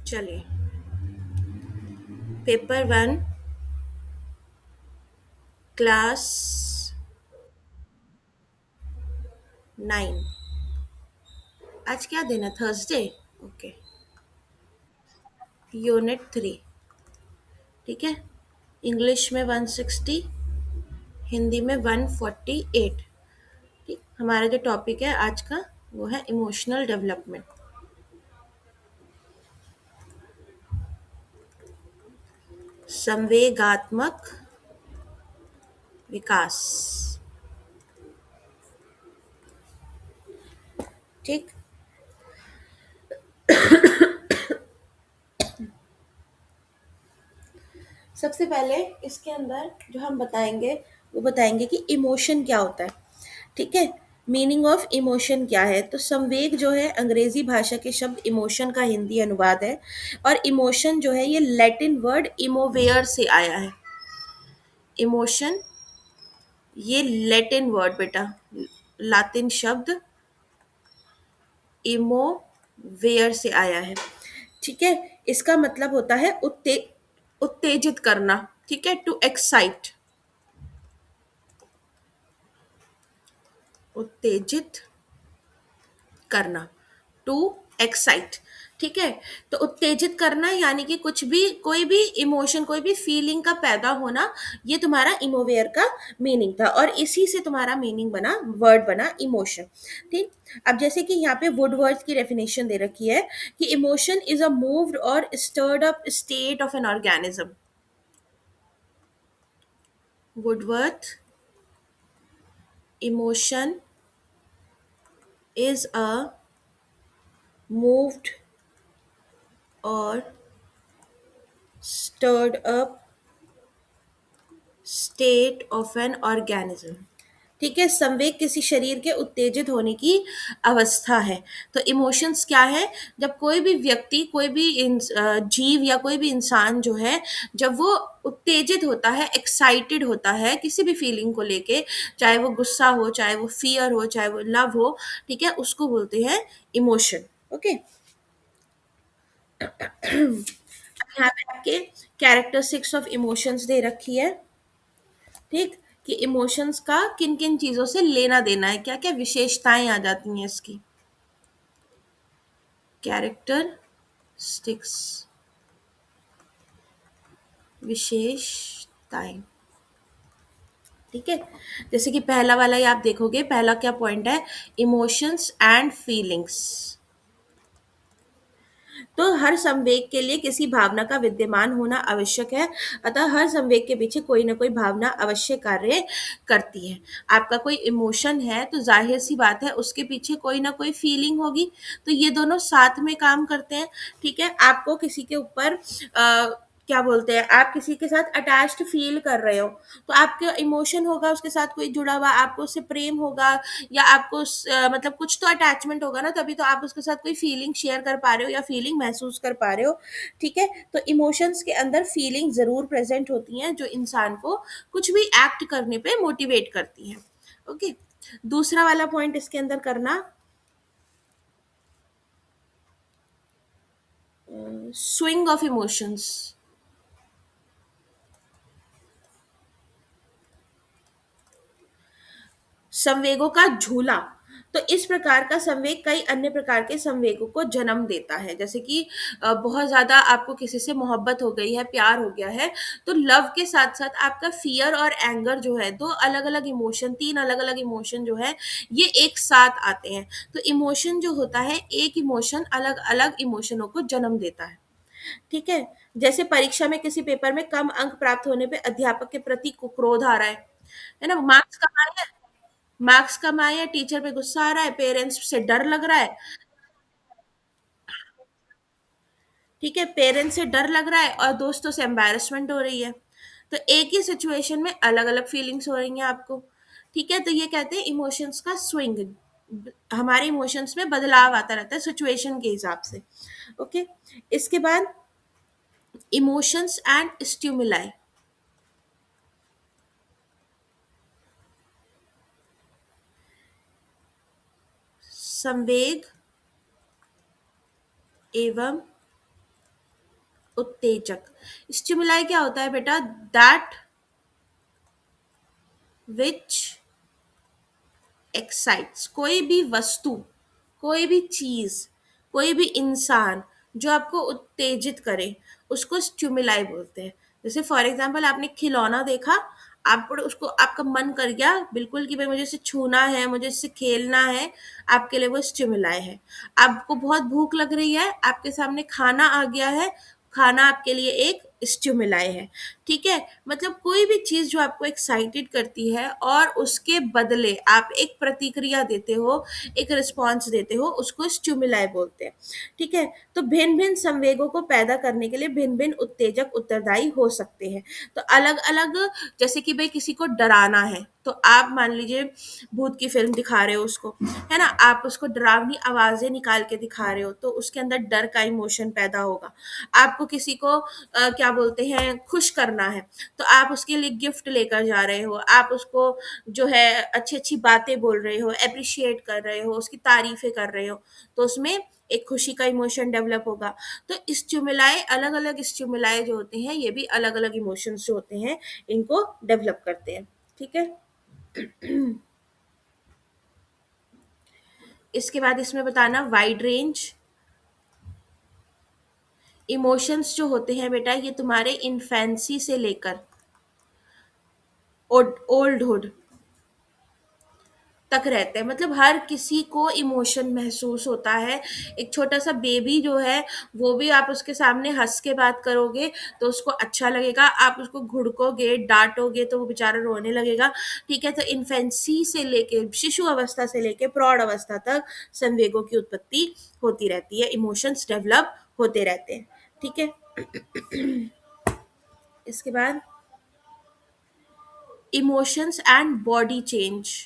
चलिए। Paper one, class 9। आज क्या दिन है? थर्सडे। ओके। यूनिट 3। ठीक है। इंग्लिश में 160, हिंदी में 148। ठीक, हमारा जो टॉपिक है आज का वो है इमोशनल डेवलपमेंट। संवेगात्मक विकास। ठीक। सबसे पहले इसके अंदर जो हम बताएंगे वो बताएंगे कि इमोशन क्या होता है। ठीक है। मीनिंग ऑफ इमोशन क्या है? तो संवेग जो है अंग्रेजी भाषा के शब्द इमोशन का हिंदी अनुवाद है। और इमोशन जो है ये लैटिन वर्ड इमोवेयर से आया है। इमोशन ये लैटिन वर्ड बेटा, लातिन शब्द इमोवेयर से आया है। ठीक है। इसका मतलब होता है उत्तेजित करना। ठीक है, टू एक्साइट, उत्तेजित करना, टू एक्साइट। ठीक है। तो उत्तेजित करना यानी कि कुछ भी, कोई भी इमोशन, कोई भी फीलिंग का पैदा होना, ये तुम्हारा इमोवेयर का मीनिंग था और इसी से तुम्हारा मीनिंग बना, वर्ड बना इमोशन। ठीक। अब जैसे कि यहाँ पे वुडवर्थ की डेफिनेशन दे रखी है कि इमोशन इज अ मूव्ड और stirred up state of an organism. Woodworth, emotion is a moved or stirred up state of an organism। ठीक है। संवेग किसी शरीर के उत्तेजित होने की अवस्था है। तो इमोशंस क्या है? जब कोई भी व्यक्ति, कोई भी जीव या कोई भी इंसान जो है, जब वो उत्तेजित होता है, एक्साइटेड होता है किसी भी फीलिंग को लेके, चाहे वो गुस्सा हो, चाहे वो फियर हो, चाहे वो लव हो, ठीक है, उसको बोलते हैं इमोशन। ओके। यहाँ पे आपके कैरेक्टरिस्टिक्स ऑफ इमोशंस दे रखी है। ठीक। कि इमोशंस का किन किन चीजों से लेना देना है, क्या क्या विशेषताएं आ जाती हैं इसकी। कैरेक्टरिस्टिक्स, विशेषताएं। ठीक है। जैसे कि पहला वाला ही आप देखोगे, पहला क्या पॉइंट है? Emotions and feelings. तो हर संवेग के लिए किसी भावना का विद्यमान होना आवश्यक है। अतः हर संवेग के पीछे कोई ना कोई भावना अवश्य कार्य करती है। आपका कोई इमोशन है तो जाहिर सी बात है उसके पीछे कोई ना कोई फीलिंग होगी। तो ये दोनों साथ में काम करते हैं। ठीक है। आपको किसी के ऊपर क्या बोलते हैं, आप किसी के साथ अटैच्ड फील कर रहे हो तो आपका इमोशन होगा उसके साथ कोई जुड़ा हुआ, आपको उससे प्रेम होगा या आपको मतलब कुछ तो अटैचमेंट होगा ना, तभी तो आप उसके साथ कोई फीलिंग शेयर कर पा रहे हो या फीलिंग महसूस कर पा रहे हो। ठीक है। तो इमोशंस के अंदर फीलिंग जरूर प्रेजेंट होती हैं जो इंसान को कुछ भी एक्ट करने पे मोटिवेट करती हैं। ओके। दूसरा वाला पॉइंट इसके अंदर करना, स्विंग ऑफ इमोशंस, संवेगों का झूला। तो इस प्रकार का संवेग कई अन्य प्रकार के संवेगों को जन्म देता है। जैसे कि बहुत ज्यादा आपको किसी से मोहब्बत हो गई है, प्यार हो गया है, तो लव के साथ साथ आपका फियर और एंगर जो है, दो अलग अलग इमोशन, तीन अलग अलग इमोशन जो है ये एक साथ आते हैं। तो इमोशन जो होता है, एक इमोशन अलग अलग इमोशनों को जन्म देता है। ठीक है। जैसे परीक्षा में किसी पेपर में कम अंक प्राप्त होने पे अध्यापक के प्रति क्रोध आ रहा है ना, मार्क्स कम आए हैं, मार्क्स कम आए हैं, टीचर पे गुस्सा आ रहा है, पेरेंट्स से डर लग रहा है। ठीक है, पेरेंट्स से डर लग रहा है और दोस्तों से एम्बैरेसमेंट हो रही है। तो एक ही सिचुएशन में अलग अलग फीलिंग्स हो रही हैं आपको। ठीक है। तो ये कहते हैं इमोशंस का स्विंग। हमारे इमोशंस में बदलाव आता रहता है सिचुएशन के हिसाब से। ओके। इसके बाद इमोशंस एंड स्टिमुलाई। संवेग एवं उत्तेजक। स्टिमुलाई क्या होता है बेटा? That which excites. कोई भी वस्तु, कोई भी चीज, कोई भी इंसान जो आपको उत्तेजित करे, उसको स्टिमुलाई बोलते हैं। जैसे फॉर एग्जांपल आपने खिलौना देखा, आप उसको, आपका मन कर गया बिल्कुल कि भाई मुझे इसे छूना है, मुझे इससे खेलना है, आपके लिए वो स्टिमुलाई है। आपको बहुत भूख लग रही है, आपके सामने खाना आ गया है, खाना आपके लिए एक स्टिमुलाई है। ठीक है, मतलब कोई भी चीज जो आपको एक्साइटेड करती है और उसके बदले आप एक प्रतिक्रिया देते हो, एक रिस्पॉन्स देते हो, उसको स्टिमुलाई बोलते हैं। ठीक है, तो भिन्न भिन्न संवेगों को पैदा करने के लिए भिन्न भिन्न उत्तेजक उत्तरदायी हो सकते हैं। तो अलग अलग, जैसे कि भाई किसी को डराना है, तो आप मान लीजिए भूत की फिल्म दिखा रहे हो उसको, है ना, आप उसको डरावनी आवाजें निकाल के दिखा रहे हो, तो उसके अंदर डर का इमोशन पैदा होगा। आपको किसी को क्या बोलते हैं, खुश करना है, तो आप उसके लिए गिफ्ट लेकर जा रहे हो, आप उसको जो है अच्छी अच्छी बातें बोल रहे हो, अप्रिशिएट कर रहे हो, उसकी तारीफें कर रहे हो, तो उसमें एक खुशी का इमोशन डेवलप होगा। तो स्टिमुलाई, अलग अलग स्टिमुलाई जो होते हैं, ये भी अलग अलग इमोशंस जो होते हैं, इनको डेवलप करते हैं। ठीक है, इसके बाद इसमें बताना वाइड रेंज इमोशंस जो होते हैं बेटा, ये तुम्हारे इन्फेंसी से लेकर ओल्डहुड तक रहते हैं। मतलब हर किसी को इमोशन महसूस होता है। एक छोटा सा बेबी जो है, वो भी आप उसके सामने हंस के बात करोगे तो उसको अच्छा लगेगा, आप उसको घुड़कोगे, डांटोगे तो वो बेचारा रोने लगेगा। ठीक है, तो इन्फेंसी से लेके, शिशु अवस्था से लेके प्रौढ़ अवस्था तक संवेगों की उत्पत्ति होती रहती है, इमोशंस डेवलप होते रहते हैं। ठीक है, इसके बाद इमोशंस एंड बॉडी चेंज।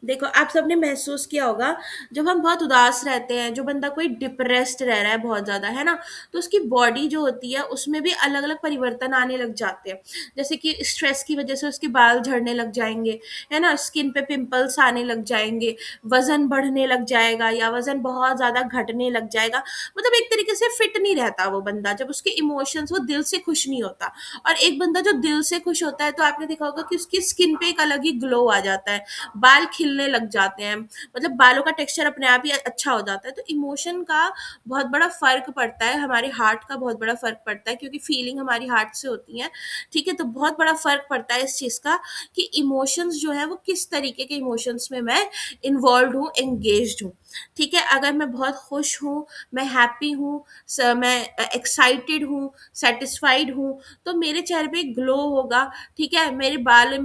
देखो, आप सबने महसूस किया होगा, जब हम बहुत उदास रहते हैं, जो बंदा कोई डिप्रेस्ड रह रहा है बहुत ज़्यादा, है ना, तो उसकी बॉडी जो होती है उसमें भी अलग अलग परिवर्तन आने लग जाते हैं। जैसे कि स्ट्रेस की वजह से उसके बाल झड़ने लग जाएंगे, है ना, स्किन पे पिंपल्स आने लग जाएंगे, वजन बढ़ने लग जाएगा या वजन बहुत ज़्यादा घटने लग जाएगा। मतलब एक तरीके से फिट नहीं रहता वो बंदा, जब उसके इमोशंस, वो दिल से खुश नहीं होता। और एक बंदा जो दिल से खुश होता है, तो आपने देखा होगा कि उसकी स्किन पे एक अलग ही ग्लो आ जाता है, बाल खिलने लग जाते हैं, मतलब बालों का टेक्सचर अपने आप ही अच्छा हो जाता है। तो इमोशन का बहुत बड़ा फर्क पड़ता है, हमारे हार्ट का बहुत बड़ा फर्क पड़ता है, क्योंकि फीलिंग हमारी हार्ट से होती है। ठीक है, तो बहुत बड़ा फर्क पड़ता है इस चीज का, कि इमोशंस जो है वो किस तरीके के इमोशंस में मैं इन्वॉल्व हूँ, एंगेज्ड हूँ। ठीक है, अगर मैं बहुत खुश हूँ, मैं हैप्पी हूँ, मैं एक्साइटेड हूँ, सेटिस्फाइड हूँ, तो मेरे चेहरे पे ग्लो होगा। ठीक है, मेरे बाल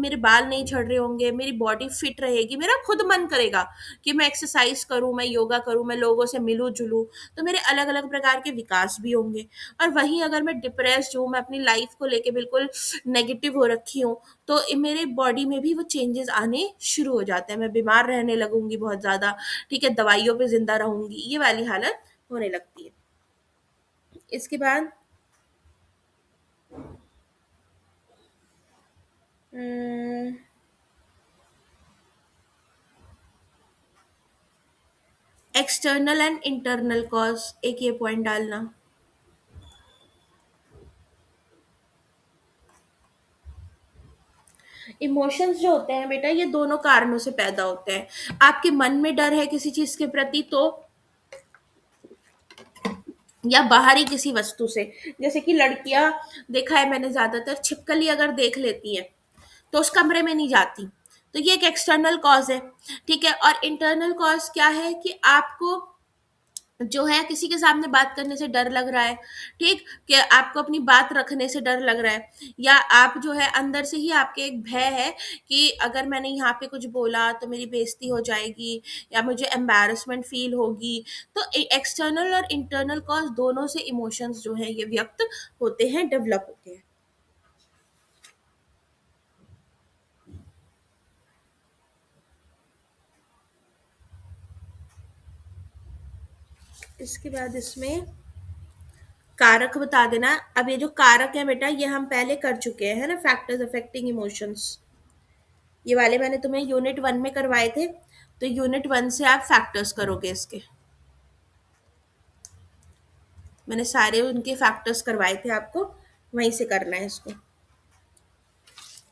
नहीं झड़ रहे होंगे, मेरी बॉडी फिट रहेगी, मेरा खुद मन करेगा कि मैं एक्सरसाइज करूं, मैं योगा करूं, मैं लोगों से मिलूं जुलूं, तो मेरे अलग अलग प्रकार के विकास भी होंगे। और वहीं अगर मैं डिप्रेस्ड हूँ, मैं अपनी लाइफ को लेके बिल्कुल नेगेटिव हो रखी हूँ, तो मेरे बॉडी में भी वो चेंजेस आने शुरू हो जाते हैं, मैं बीमार रहने लगूंगी बहुत ज्यादा। ठीक है, दवाइयों पे जिंदा रहूंगी, ये वाली हालत होने लगती है। इसके बाद एक्सटर्नल एंड इंटरनल कॉज, एक ये पॉइंट डालना। इमोशंस जो होते हैं बेटा, ये दोनों कारणों से पैदा होते हैं। आपके मन में डर है किसी चीज के प्रति, तो या बाहरी किसी वस्तु से, जैसे कि लड़कियां, देखा है मैंने, ज्यादातर छिपकली अगर देख लेती हैं तो उस कमरे में नहीं जाती, तो ये एक एक्सटर्नल कॉज है। ठीक है, और इंटरनल कॉज क्या है, कि आपको जो है किसी के सामने बात करने से डर लग रहा है। ठीक, कि आपको अपनी बात रखने से डर लग रहा है, या आप जो है अंदर से ही आपके एक भय है कि अगर मैंने यहाँ पे कुछ बोला तो मेरी बेइज्जती हो जाएगी, या मुझे एम्बैरसमेंट फील होगी। तो एक्सटर्नल और इंटरनल कॉज दोनों से इमोशंस जो है ये व्यक्त होते हैं, डेवलप होते हैं। इसके बाद इसमें कारक बता देना। अब ये जो कारक है बेटा, ये हम पहले कर चुके हैं, है ना, फैक्टर्स अफेक्टिंग इमोशंस, ये वाले मैंने तुम्हें यूनिट 1 में करवाए थे। तो यूनिट 1 से आप फैक्टर्स करोगे इसके। मैंने सारे उनके फैक्टर्स करवाए थे आपको, वहीं से करना है इसको।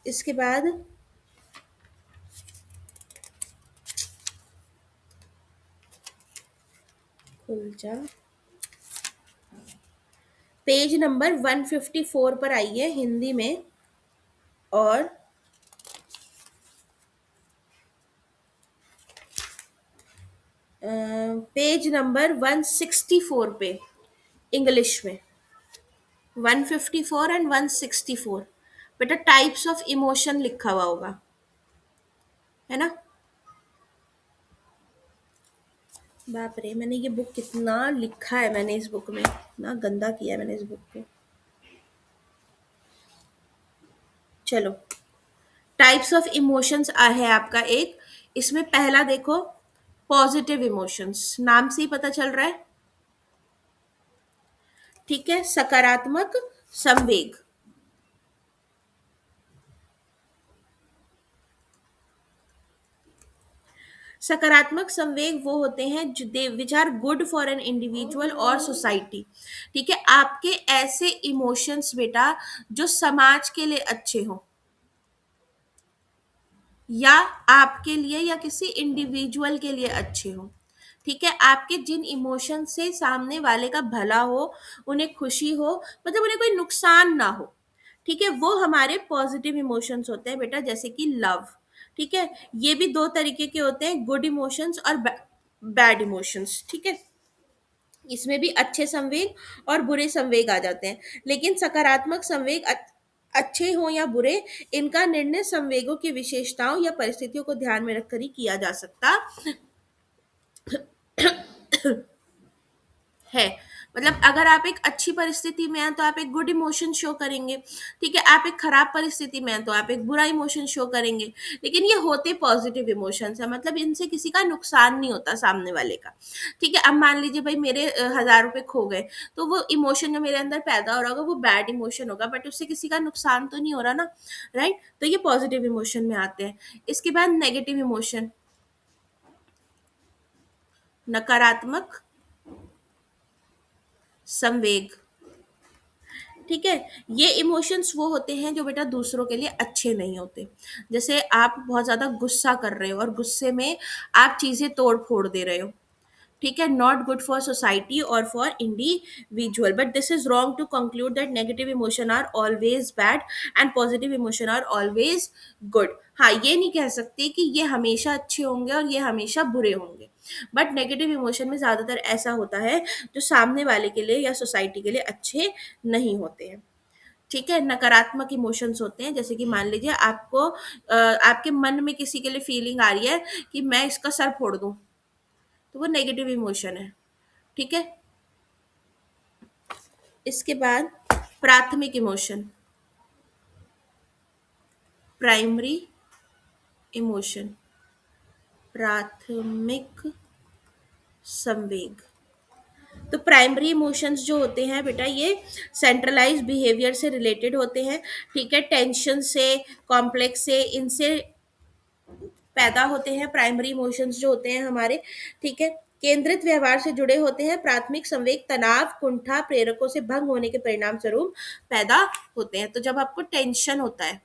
इसके बाद खुल जा, पेज नंबर 154 पर आइए हिंदी में, और पेज नंबर 164 पे इंग्लिश में, 154 एंड 164। बेटा टाइप्स ऑफ इमोशन लिखा हुआ होगा, है ना। बाप रे, मैंने ये बुक कितना लिखा है, मैंने इस बुक में इतना गंदा किया है मैंने इस बुक को। चलो, टाइप्स ऑफ इमोशंस है आपका एक, इसमें पहला देखो, पॉजिटिव इमोशंस, नाम से ही पता चल रहा है, ठीक है, सकारात्मक संवेग। सकारात्मक संवेग वो होते हैं जो they which are good for an individual और सोसाइटी। ठीक है, आपके ऐसे इमोशंस बेटा जो समाज के लिए अच्छे हों, या आपके लिए या किसी इंडिविजुअल के लिए अच्छे हों। ठीक है, आपके जिन इमोशन से सामने वाले का भला हो, उन्हें खुशी हो, मतलब उन्हें कोई नुकसान ना हो, ठीक है, वो हमारे पॉजिटिव इमोशंस होते हैं बेटा, जैसे कि लव। ठीक है, ये भी दो तरीके के होते हैं, गुड इमोशंस और बैड इमोशंस। ठीक है, इसमें भी अच्छे संवेग और बुरे संवेग आ जाते हैं, लेकिन सकारात्मक संवेग अच्छे हों या बुरे, इनका निर्णय संवेगों की विशेषताओं या परिस्थितियों को ध्यान में रखकर ही किया जा सकता है। मतलब अगर आप एक अच्छी परिस्थिति में हैं तो आप एक गुड इमोशन शो करेंगे, ठीक है, आप एक खराब परिस्थिति में हैं तो आप एक बुरा इमोशन शो करेंगे, लेकिन ये होते पॉजिटिव इमोशंस है, मतलब इनसे किसी का नुकसान नहीं होता सामने वाले का। ठीक है, अब मान लीजिए भाई मेरे 1000 रुपए खो गए, तो वो इमोशन जो मेरे अंदर पैदा हो रहा होगा वो बैड इमोशन होगा, बट उससे किसी का नुकसान तो नहीं हो रहा ना, राइट। तो ये पॉजिटिव इमोशन में आते हैं। इसके बाद नेगेटिव इमोशन, नकारात्मक संवेग। ठीक है, ये इमोशंस वो होते हैं जो बेटा दूसरों के लिए अच्छे नहीं होते। जैसे आप बहुत ज़्यादा गुस्सा कर रहे हो और गुस्से में आप चीज़ें तोड़ फोड़ दे रहे हो, ठीक है, नॉट गुड फॉर सोसाइटी और for individual, but this is wrong to conclude that negative emotion are always bad and positive emotion are always good. हाँ, ये नहीं कह सकते कि ये हमेशा अच्छे होंगे और ये हमेशा बुरे होंगे, बट नेगेटिव इमोशन में ज़्यादातर ऐसा होता है जो सामने वाले के लिए या सोसाइटी के लिए अच्छे नहीं होते हैं। ठीक है, नकारात्मक इमोशंस होते हैं, जैसे कि मान लीजिए आपको आपके मन में किसी के लिए फीलिंग आ रही है कि मैं इसका सर फोड़ दूं, तो वो नेगेटिव इमोशन है। ठीक है, इसके बाद प्राथमिक इमोशन, प्राइमरी इमोशन, प्राथमिक संवेग। तो प्राइमरी इमोशंस जो होते हैं बेटा ये सेंट्रलाइज बिहेवियर से रिलेटेड होते हैं। ठीक है, टेंशन से, कॉम्प्लेक्स से, इनसे पैदा होते हैं प्राइमरी इमोशंस जो होते हैं हमारे। ठीक है, केंद्रित व्यवहार से जुड़े होते हैं। प्राथमिक संवेग तनाव, कुंठा, प्रेरकों से भंग होने के परिणाम स्वरूप पैदा होते हैं। तो जब आपको टेंशन होता है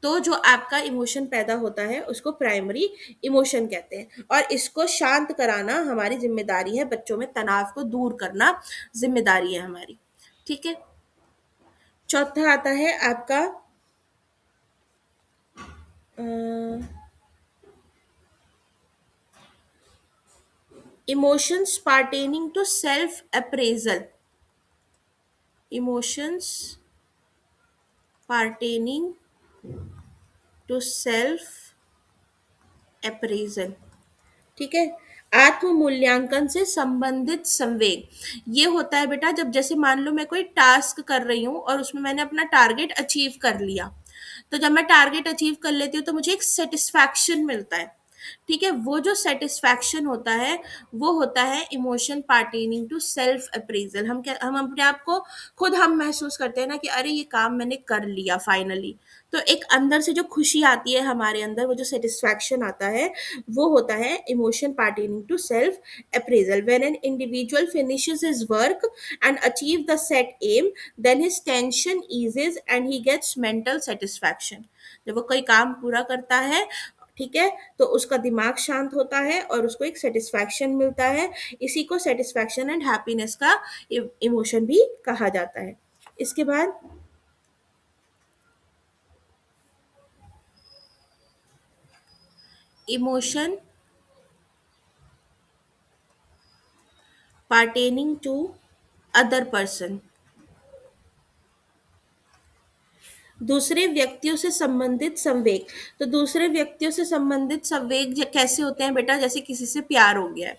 तो जो आपका इमोशन पैदा होता है उसको प्राइमरी इमोशन कहते हैं, और इसको शांत कराना हमारी जिम्मेदारी है, बच्चों में तनाव को दूर करना जिम्मेदारी है हमारी। ठीक है, चौथा आता है आपका emotions pertaining to self appraisal, emotions pertaining to self appraisal. ठीक है, आत्म मूल्यांकन से संबंधित संवेग ये होता है बेटा जब, जैसे मान लो मैं कोई टास्क कर रही हूँ और उसमें मैंने अपना टारगेट अचीव कर लिया, तो जब मैं टारगेट अचीव कर लेती हूँ तो मुझे एक सेटिस्फैक्शन मिलता है। ठीक है, वो जो सेटिस्फैक्शन होता है वो होता है emotion pertaining to self appraisal. हम अपने आप को खुद हम महसूस करते हैं ना कि अरे ये काम मैंने कर लिया फाइनली, तो एक अंदर से जो खुशी आती है हमारे अंदर, वो जो सेटिस्फैक्शन आता है, वो होता है emotion pertaining to self appraisal. When an individual finishes his work and achieve the set aim, then his tension eases and he gets mental satisfaction. जब वो कोई काम पूरा करता है, ठीक है, तो उसका दिमाग शांत होता है और उसको एक सेटिस्फैक्शन मिलता है। इसी को सेटिस्फैक्शन एंड हैप्पीनेस का इमोशन भी कहा जाता है। इसके बाद emotion pertaining to other person, दूसरे व्यक्तियों से संबंधित संवेग। तो दूसरे व्यक्तियों से संबंधित संवेग कैसे होते हैं बेटा? जैसे किसी से प्यार हो गया है,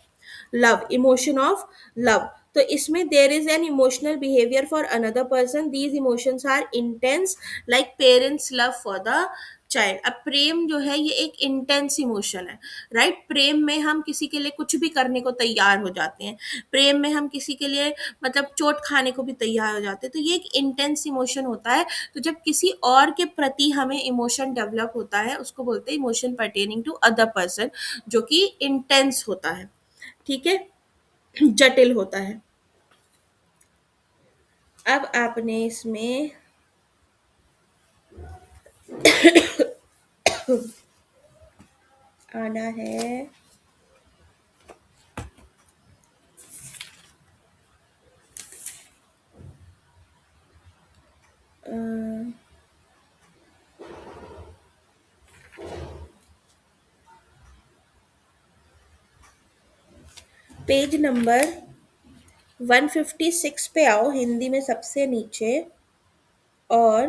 लव, इमोशन ऑफ लव। तो इसमें there is an emotional behaviour for another person, these emotions are intense like parents love for the child. अब प्रेम जो है ये एक इंटेंस इमोशन है, राइट? प्रेम में हम किसी के लिए कुछ भी करने को तैयार हो जाते हैं, प्रेम में हम किसी के लिए मतलब चोट खाने को भी तैयार हो जाते हैं, तो ये एक इंटेंस इमोशन होता है। तो जब किसी और के प्रति हमें इमोशन डेवलप होता है, उसको बोलते हैं emotion pertaining to other person, जो कि इंटेंस होता है, ठीक है, जटिल होता है। अब आपने इसमें आना है अ, पेज नंबर 156 पे आओ, हिंदी में सबसे नीचे, और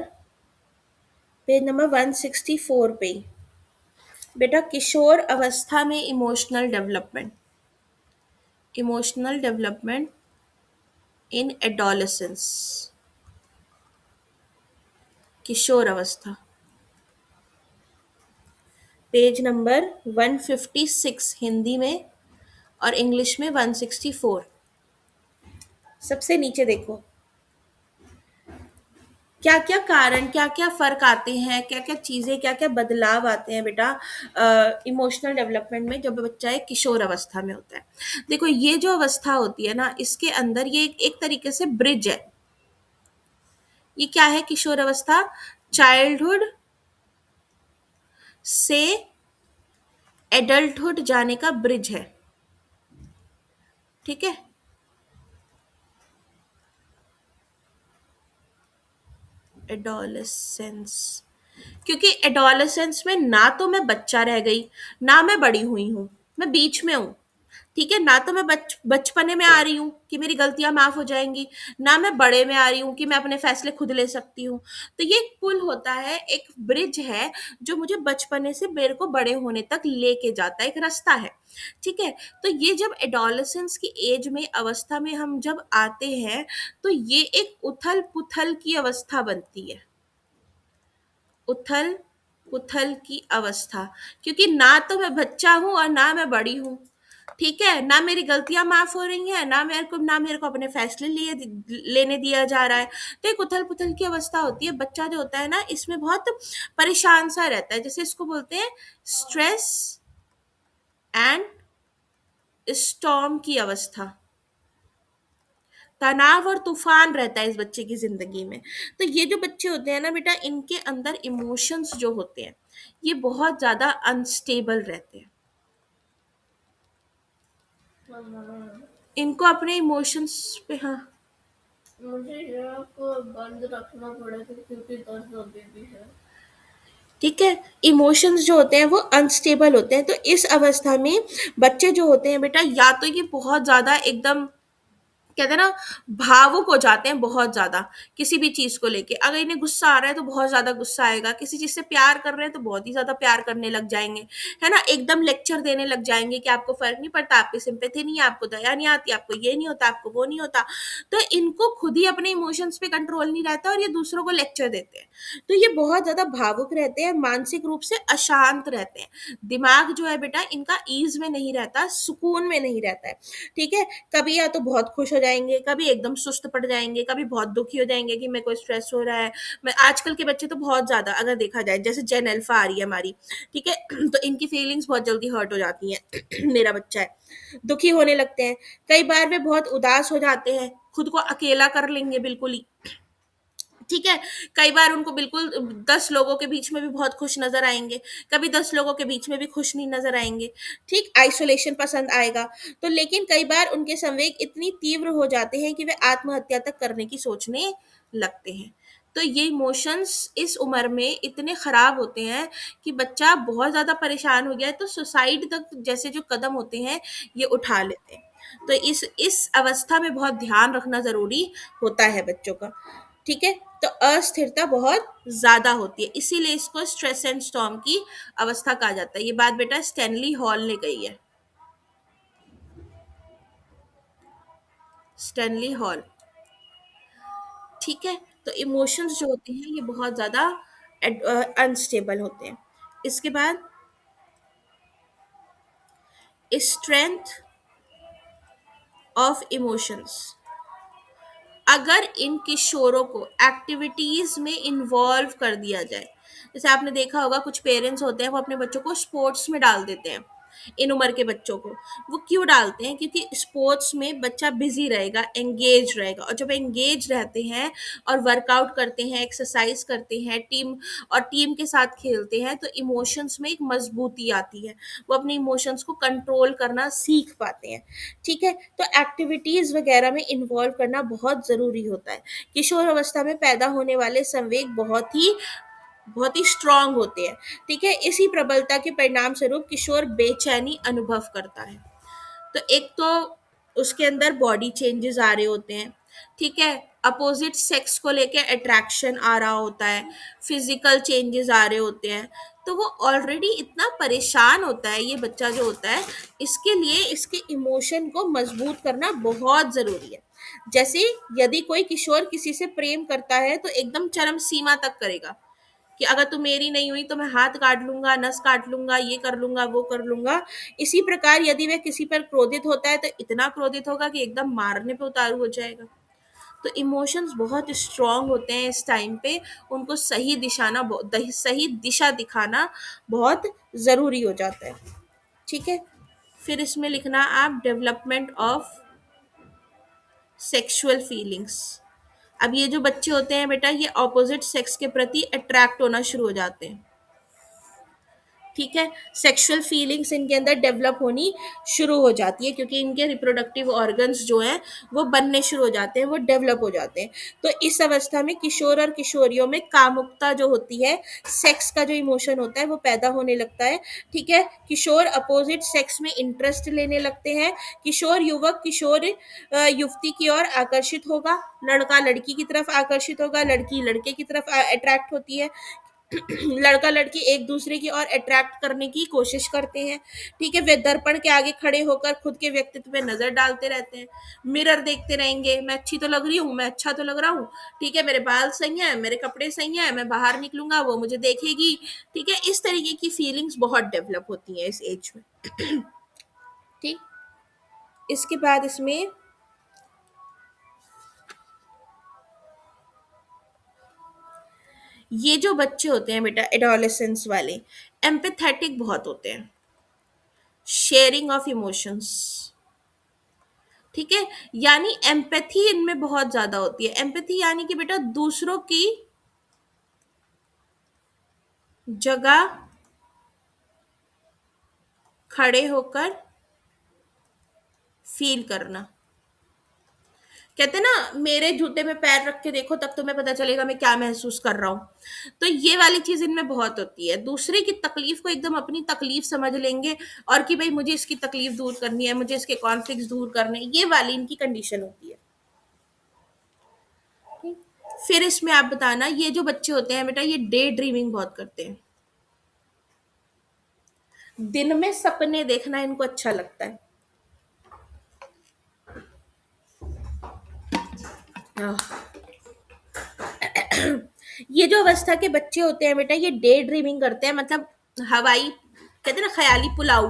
पेज नंबर 164 पे। बेटा किशोर अवस्था में emotional development, emotional development in adolescence, किशोर अवस्था, पेज नंबर 156 हिंदी में और इंग्लिश में 164। सबसे नीचे देखो, क्या क्या कारण, क्या क्या फर्क आते हैं, क्या क्या चीजें, क्या क्या बदलाव आते हैं बेटा इमोशनल डेवलपमेंट में जब बच्चा एक किशोर अवस्था में होता है। देखो ये जो अवस्था होती है ना, इसके अंदर ये एक तरीके से ब्रिज है। ये क्या है किशोर अवस्था? चाइल्डहुड से एडल्टहुड जाने का ब्रिज है, ठीक है। एडोलेसेंस, क्योंकि एडोलेसेंस में ना तो मैं बच्चा रह गई, ना मैं बड़ी हुई हूँ, मैं बीच में हूँ, ठीक है। ना तो मैं बचपने में आ रही हूँ कि मेरी गलतियां माफ हो जाएंगी, ना मैं बड़े में आ रही हूँ कि मैं अपने फैसले खुद ले सकती हूँ। तो ये एक पुल होता है, एक ब्रिज है, जो मुझे बचपने से मेरे को बड़े होने तक लेके जाता है, एक रास्ता है, ठीक है। तो ये जब एडोलेसेंस की एज में, अवस्था में हम जब आते हैं, तो ये एक उथल पुथल की अवस्था बनती है, उथल पुथल की अवस्था। क्योंकि ना तो मैं बच्चा हूं और ना मैं बड़ी हूं, ठीक है, ना मेरी गलतियां माफ हो रही हैं, ना मेरे को अपने फैसले लेने दिया जा रहा है। तो एक उथल पुथल की अवस्था होती है। बच्चा जो होता है ना, इसमें बहुत परेशान सा रहता है, जैसे इसको बोलते हैं स्ट्रेस एंड स्टॉर्म की अवस्था। तनाव और तूफान रहता है इस बच्चे की जिंदगी में। तो ये जो बच्चे होते हैं ना बेटा, इनके अंदर इमोशंस जो होते हैं ये बहुत ज्यादा अनस्टेबल रहते हैं। इनको अपने इमोशंस पे, हाँ, मुझे यहाँ को बंद रखना पड़ेगा क्योंकि दर्द अभी भी है। ठीक है, इमोशंस जो होते हैं वो अनस्टेबल होते हैं। तो इस अवस्था में बच्चे जो होते हैं बेटा, या तो ये बहुत ज्यादा एकदम कहते हैं ना, भावुक हो जाते हैं बहुत ज्यादा किसी भी चीज को लेके। अगर इन्हें गुस्सा आ रहा है तो बहुत ज्यादा गुस्सा आएगा, किसी चीज से प्यार कर रहे हैं तो बहुत ही ज्यादा प्यार करने लग जाएंगे, है ना, एकदम लेक्चर देने लग जाएंगे कि आपको फर्क नहीं पड़ता, आपकी सिंपैथी नहीं है, आपको दया नहीं आती, आपको ये नहीं होता, आपको वो नहीं होता। तो इनको खुद ही अपने इमोशंस पे कंट्रोल नहीं रहता और ये दूसरों को लेक्चर देते हैं। तो ये बहुत ज्यादा भावुक रहते हैं, मानसिक रूप से अशांत रहते हैं। दिमाग जो है बेटा इनका ईज में नहीं रहता, सुकून में नहीं रहता है। ठीक है, कभी या तो बहुत खुश हो जाएंगे, कभी एकदम सुस्त पड़ जाएंगे, कभी बहुत दुखी हो जाएंगे कि मेरे को स्ट्रेस हो रहा है। मैं आजकल के बच्चे तो बहुत ज्यादा, अगर देखा जाए जैसे जेन अल्फा आ रही है हमारी, ठीक है, तो इनकी फीलिंग्स बहुत जल्दी हर्ट हो जाती हैं। मेरा बच्चा है, दुखी होने लगते हैं, कई बार वे बहुत उदास हो जाते हैं, खुद को अकेला कर लेंगे बिल्कुल ही। ठीक है, कई बार उनको बिल्कुल 10 लोगों के बीच में भी बहुत खुश नजर आएंगे, कभी 10 लोगों के बीच में भी खुश नहीं नजर आएंगे। ठीक, आइसोलेशन पसंद आएगा। तो लेकिन कई बार उनके संवेग इतनी तीव्र हो जाते हैं कि वे आत्महत्या तक करने की सोचने लगते हैं। तो ये इमोशंस इस उम्र में इतने खराब होते हैं कि बच्चा बहुत ज्यादा परेशान हो गया है तो सुसाइड तक जैसे जो कदम होते हैं ये उठा लेते हैं। तो इस अवस्था में बहुत ध्यान रखना जरूरी होता है बच्चों का। ठीक है, तो अस्थिरता बहुत ज्यादा होती है, इसीलिए इसको स्ट्रेस एंड स्टॉर्म की अवस्था कहा जाता है। ये बात बेटा स्टैनली हॉल ने कही है, स्टैनली हॉल। ठीक है, तो इमोशंस जो होते हैं ये बहुत ज्यादा अनस्टेबल होते हैं। इसके बाद स्ट्रेंथ ऑफ इमोशंस, अगर इन किशोरों को एक्टिविटीज में इन्वॉल्व कर दिया जाए, जैसे आपने देखा होगा कुछ पेरेंट्स होते हैं वो अपने बच्चों को स्पोर्ट्स में डाल देते हैं। इन उम्र के बच्चों को वो क्यों डालते हैं? क्योंकि स्पोर्ट्स में बच्चा बिजी रहेगा, एंगेज रहेगा, और जब एंगेज रहते हैं और वर्कआउट करते हैं, एक्सरसाइज करते हैं, टीम के साथ खेलते हैं, तो इमोशंस में एक मजबूती आती है, वो अपने इमोशंस को कंट्रोल करना सीख पाते हैं। ठीक है, तो एक्टिविटीज वगैरह में इन्वॉल्व करना बहुत जरूरी होता है। किशोर अवस्था में पैदा होने वाले संवेग बहुत ही स्ट्रांग होते हैं। ठीक है, इसी प्रबलता के परिणाम स्वरूप किशोर बेचैनी अनुभव करता है। तो एक तो उसके अंदर बॉडी चेंजेस आ रहे होते हैं। ठीक है, अपोजिट सेक्स को लेके अट्रैक्शन आ रहा होता है, फिजिकल चेंजेस आ रहे होते हैं। तो वो ऑलरेडी इतना परेशान होता है ये बच्चा जो होता है, इसके लिए इसके इमोशन को मजबूत करना बहुत जरूरी है। जैसे यदि कोई किशोर किसी से प्रेम करता है तो एकदम चरम सीमा तक करेगा कि अगर तू मेरी नहीं हुई तो मैं हाथ काट लूंगा, नस काट लूंगा, ये कर लूंगा, वो कर लूंगा। इसी प्रकार यदि वह किसी पर क्रोधित होता है तो इतना क्रोधित होगा कि एकदम मारने पे उतारू हो जाएगा। तो इमोशंस बहुत स्ट्रांग होते हैं इस टाइम पे, उनको सही दिशा दिखाना बहुत जरूरी हो जाता है। ठीक है, फिर इसमें लिखना आप डेवलपमेंट ऑफ सेक्सुअल फीलिंग्स। अब ये जो बच्चे होते हैं बेटा ये ऑपोजिट सेक्स के प्रति अट्रैक्ट होना शुरू हो जाते हैं। ठीक है, सेक्सुअल फीलिंग्स इनके अंदर डेवलप होनी शुरू हो जाती है क्योंकि इनके रिप्रोडक्टिव ऑर्गन्स जो हैं वो बनने शुरू हो जाते हैं, वो डेवलप हो जाते हैं। तो इस अवस्था में किशोर और किशोरियों में कामुकता जो होती है, सेक्स का जो इमोशन होता है वो पैदा होने लगता है। ठीक है, किशोर अपोजिट सेक्स में इंटरेस्ट लेने लगते हैं। किशोर युवक किशोर युवती की ओर आकर्षित होगा, लड़का लड़की की तरफ आकर्षित होगा, लड़की लड़के की तरफ अट्रैक्ट होती है। लड़का लड़की एक दूसरे की ओर अट्रैक्ट करने की कोशिश करते हैं। ठीक है, वे दर्पण के आगे खड़े होकर खुद के व्यक्तित्व पे नजर डालते रहते हैं, मिरर देखते रहेंगे, मैं अच्छी तो लग रही हूँ, मैं अच्छा तो लग रहा हूँ, ठीक है, मेरे बाल सही हैं, मेरे कपड़े सही हैं, मैं बाहर निकलूंगा वो मुझे देखेगी। ठीक है, इस तरीके की फीलिंग्स बहुत डेवलप होती हैं इस एज में। ठीक, इसके बाद इसमें ये जो बच्चे होते हैं बेटा एडोलेसेंस वाले, एम्पैथेटिक बहुत होते हैं, शेयरिंग ऑफ इमोशंस। ठीक है, यानी एम्पैथी इनमें बहुत ज्यादा होती है। एम्पैथी यानी कि बेटा दूसरों की जगह खड़े होकर फील करना। कहते हैं ना, मेरे जूते में पैर रख के देखो तब तुम्हें पता चलेगा मैं क्या महसूस कर रहा हूँ। तो ये वाली चीज इनमें बहुत होती है, दूसरे की तकलीफ को एकदम अपनी तकलीफ समझ लेंगे, और कि भाई मुझे इसकी तकलीफ दूर करनी है, मुझे इसके कॉन्फ्लिक्ट दूर करने हैं, ये वाली इनकी कंडीशन होती है। ठीक? फिर इसमें आप बताना, ये जो बच्चे होते हैं बेटा, ये डे ड्रीमिंग बहुत करते हैं। दिन में सपने देखना इनको अच्छा लगता है। आह, ये जो अवस्था के बच्चे होते हैं बेटा, ये डे ड्रीमिंग करते हैं, मतलब हवाई, कहते हैं ना ख्याली पुलाव,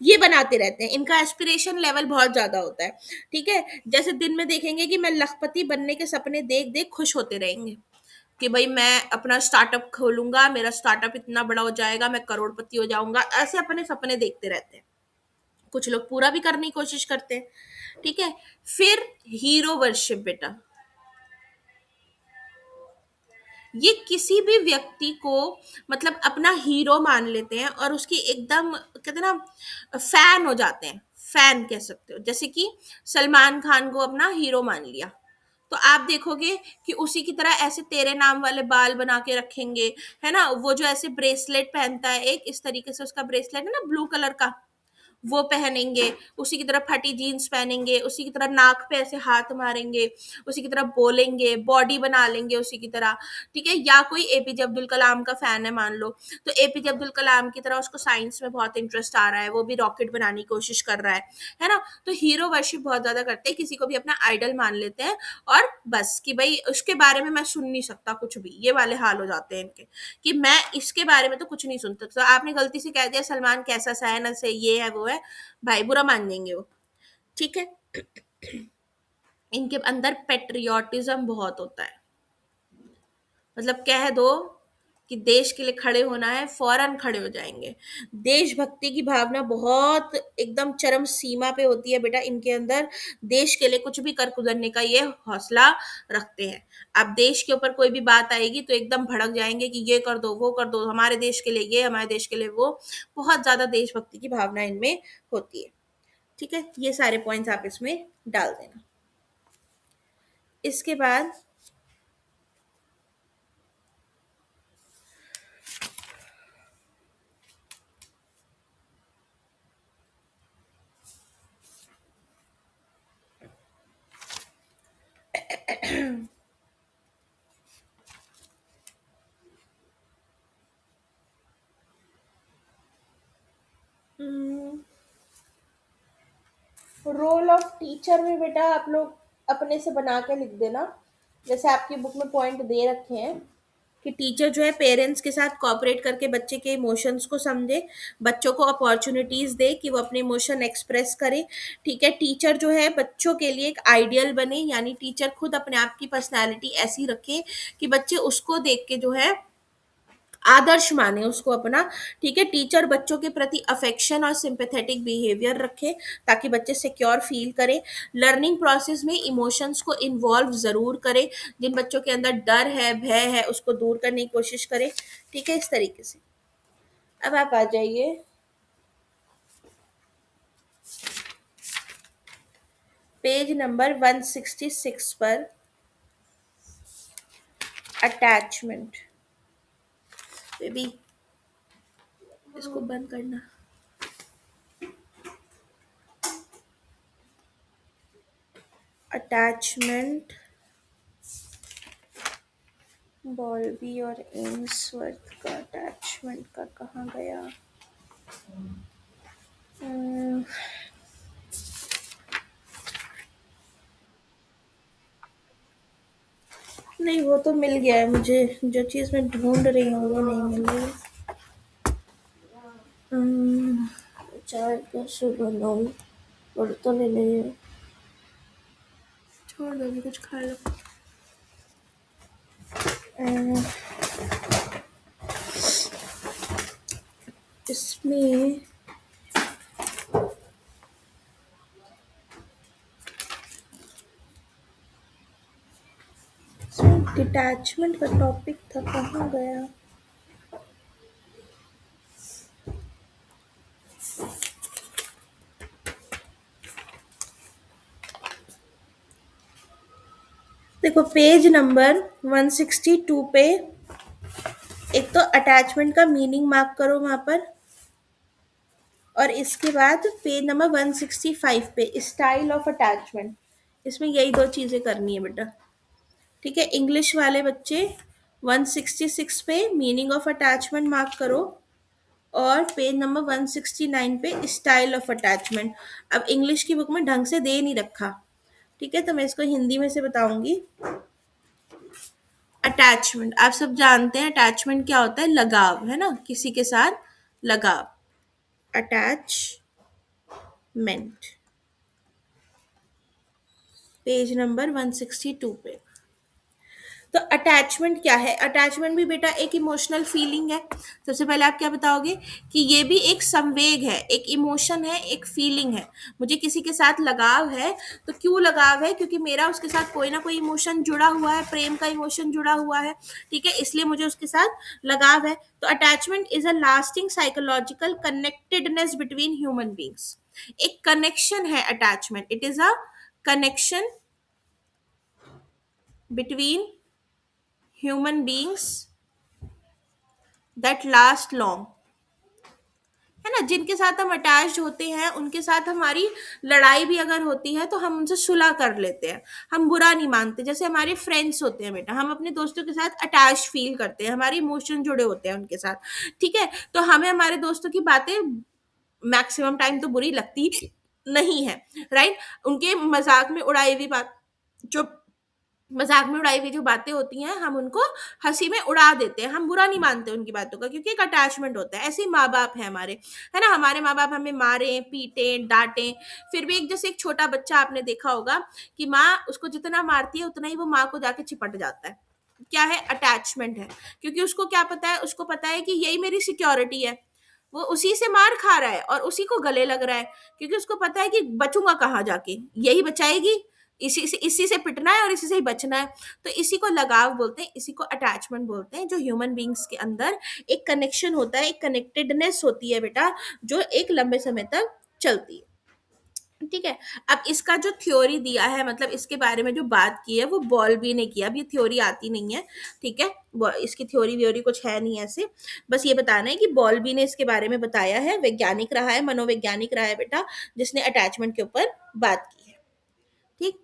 ये बनाते रहते हैं। इनका एस्पिरेशन लेवल बहुत ज्यादा होता है। ठीक है, जैसे दिन में देखेंगे कि मैं लखपति बनने के सपने देख देख खुश होते रहेंगे, कि भाई मैं अपना स्टार्टअप खोलूंगा, मेरा स्टार्टअप इतना बड़ा हो जाएगा, मैं करोड़पति हो जाऊंगा, ऐसे अपने सपने देखते रहते हैं। कुछ लोग पूरा भी करने की कोशिश करते हैं। ठीक है, फिर हीरो वर्शिप बेटा, ये किसी भी व्यक्ति को मतलब अपना हीरो मान लेते हैं और उसकी एकदम कहते हैं ना फैन हो जाते हैं। फैन कह सकते हो, जैसे कि सलमान खान को अपना हीरो मान लिया, तो आप देखोगे कि उसी की तरह ऐसे तेरे नाम वाले बाल बना के रखेंगे, है ना, वो जो ऐसे ब्रेसलेट पहनता है, एक इस तरीके से उसका ब्रेसलेट है ना ब्लू कलर का, वो पहनेंगे, उसी की तरह फटी जीन्स पहनेंगे, उसी की तरह नाक पे ऐसे हाथ मारेंगे, उसी की तरह बोलेंगे, बॉडी बना लेंगे उसी की तरह। ठीक है, या कोई एपीजे अब्दुल कलाम का फैन है मान लो, तो एपीजे अब्दुल कलाम की तरह उसको साइंस में बहुत इंटरेस्ट आ रहा है, वो भी रॉकेट बनाने की कोशिश कर रहा है ना। तो हीरो वर्शिप बहुत ज्यादा करते हैं, किसी को भी अपना आइडल मान लेते हैं, और बस कि भाई उसके बारे में मैं सुन नहीं सकता कुछ भी, ये वाले हाल हो जाते हैं इनके, कि मैं इसके बारे में तो कुछ नहीं सुनता। तो आपने गलती से कह दिया सलमान कैसा सा है ना, से ये है वो है, भाई बुरा मान जाएंगे वो। ठीक है, इनके अंदर पेट्रियोटिज्म बहुत होता है, मतलब कह दो कि देश के लिए खड़े होना है, फौरन खड़े हो जाएंगे। देशभक्ति की भावना बहुत एकदम चरम सीमा पे होती है बेटा इनके अंदर, देश के लिए कुछ भी कर गुजरने का ये हौसला रखते हैं। अब देश के ऊपर कोई भी बात आएगी तो एकदम भड़क जाएंगे कि ये कर दो वो कर दो, हमारे देश के लिए ये, हमारे देश के लिए वो, बहुत ज्यादा देशभक्ति की भावना इनमें होती है। ठीक है, ये सारे पॉइंट्स आप इसमें डाल देना। इसके बाद रोल ऑफ टीचर में बेटा आप लोग अपने से बना के लिख देना, जैसे आपकी बुक में पॉइंट दे रखे हैं कि टीचर जो है पेरेंट्स के साथ कोऑपरेट करके बच्चे के इमोशंस को समझे, बच्चों को अपॉर्चुनिटीज दे कि वो अपने इमोशन एक्सप्रेस करे। ठीक है, टीचर जो है बच्चों के लिए एक आइडियल बने, यानी टीचर खुद अपने आप की पर्सनालिटी ऐसी रखे कि बच्चे उसको देख के जो है आदर्श माने उसको अपना। ठीक है, टीचर बच्चों के प्रति अफेक्शन और सिंपैथेटिक बिहेवियर रखे ताकि बच्चे सिक्योर फील करें। लर्निंग प्रोसेस में इमोशंस को इन्वॉल्व जरूर करें, जिन बच्चों के अंदर डर है भय है उसको दूर करने की कोशिश करें। ठीक है, इस तरीके से। अब आप आ जाइए पेज नंबर 166 पर, अटैचमेंट। बेबी इसको बंद करना। अटैचमेंट, बॉल्बी और एम्सवर्थ का अटैचमेंट का कहाँ गया। हम्म, नहीं वो तो मिल गया है मुझे, जो चीज़ मैं ढूंढ रही हूँ वो नहीं मिल रही। हम्म, चाय कैसे बनाऊँ, बर्तन ही नहीं है, छोड़ दो अभी कुछ खा लो। अम्म, इसमें डिटैचमेंट का टॉपिक था, कहाँ गया। देखो पेज नंबर 162 पे एक तो अटैचमेंट का मीनिंग मार्क करो वहां पर, और इसके बाद पेज नंबर 165 पे स्टाइल ऑफ अटैचमेंट, इसमें यही दो चीजें करनी है बेटा। ठीक है, इंग्लिश वाले बच्चे 166 पे मीनिंग ऑफ अटैचमेंट मार्क करो, और पेज नंबर 169 पे स्टाइल ऑफ अटैचमेंट। अब इंग्लिश की बुक में ढंग से दे नहीं रखा, ठीक है, तो मैं इसको हिंदी में से बताऊंगी। अटैचमेंट आप सब जानते हैं, अटैचमेंट क्या होता है, लगाव, है ना, किसी के साथ लगाव, अटैचमेंट, पेज नंबर 162 पे। तो अटैचमेंट क्या है, अटैचमेंट भी बेटा एक इमोशनल फीलिंग है। सबसे पहले आप क्या बताओगे कि ये भी एक संवेग है, एक इमोशन है, एक फीलिंग है। मुझे किसी के साथ लगाव है, तो क्यों लगाव है, क्योंकि मेरा उसके साथ कोई ना कोई इमोशन जुड़ा हुआ है, प्रेम का इमोशन जुड़ा हुआ है, ठीक है, इसलिए मुझे उसके साथ लगाव है। तो attachment is a lasting psychological connectedness between human beings. एक कनेक्शन है attachment, it is a connection between human beings that last long, है ना, जिनके साथ हम अटैच होते हैं उनके साथ हमारी लड़ाई भी अगर होती है तो हम उनसे सुलह कर लेते हैं, हम बुरा नहीं मानते। जैसे हमारे फ्रेंड्स होते हैं बेटा, हम अपने दोस्तों के साथ अटैच फील करते हैं, हमारे इमोशन जुड़े होते हैं उनके साथ, ठीक है, तो हमें हमारे दोस्तों की बातें मैक्सिमम टाइम तो बुरी लगती नहीं है, राइट, उनके मजाक में उड़ाई हुई बात, जो मजाक में उड़ाई हुई जो बातें होती हैं हम उनको हंसी में उड़ा देते हैं, हम बुरा नहीं मानते उनकी बातों का, क्योंकि एक अटैचमेंट होता है। ऐसे ही माँ बाप है हमारे, है ना, हमारे माँ बाप हमें मारे पीटे डांटे, फिर भी एक जैसे एक छोटा बच्चा आपने देखा होगा कि माँ उसको जितना मारती है उतना ही वो माँ को जाके चिपट जाता है, क्या है, अटैचमेंट है। क्योंकि उसको क्या पता है, उसको पता है कि यही मेरी सिक्योरिटी है, वो उसी से मार खा रहा है और उसी को गले लग रहा है, क्योंकि उसको पता है कि बचूंगा कहाँ जाके, यही बचाएगी, इसी से पिटना है और इसी से ही बचना है। तो इसी को लगाव बोलते हैं, इसी को अटैचमेंट बोलते हैं, जो ह्यूमन बींग्स के अंदर एक कनेक्शन होता है, एक कनेक्टेडनेस होती है बेटा, जो एक लंबे समय तक चलती है। ठीक है, अब इसका जो थ्योरी दिया है, मतलब इसके बारे में जो बात की है वो बॉल्बी ने किया, अब ये थ्योरी आती नहीं है, ठीक है, इसकी थ्योरी व्योरी कुछ है नहीं ऐसे, बस ये बताना है कि बॉल्बी ने इसके बारे में बताया है, वैज्ञानिक रहा है, मनोवैज्ञानिक रहा है बेटा, जिसने अटैचमेंट के ऊपर बात की है। ठीक,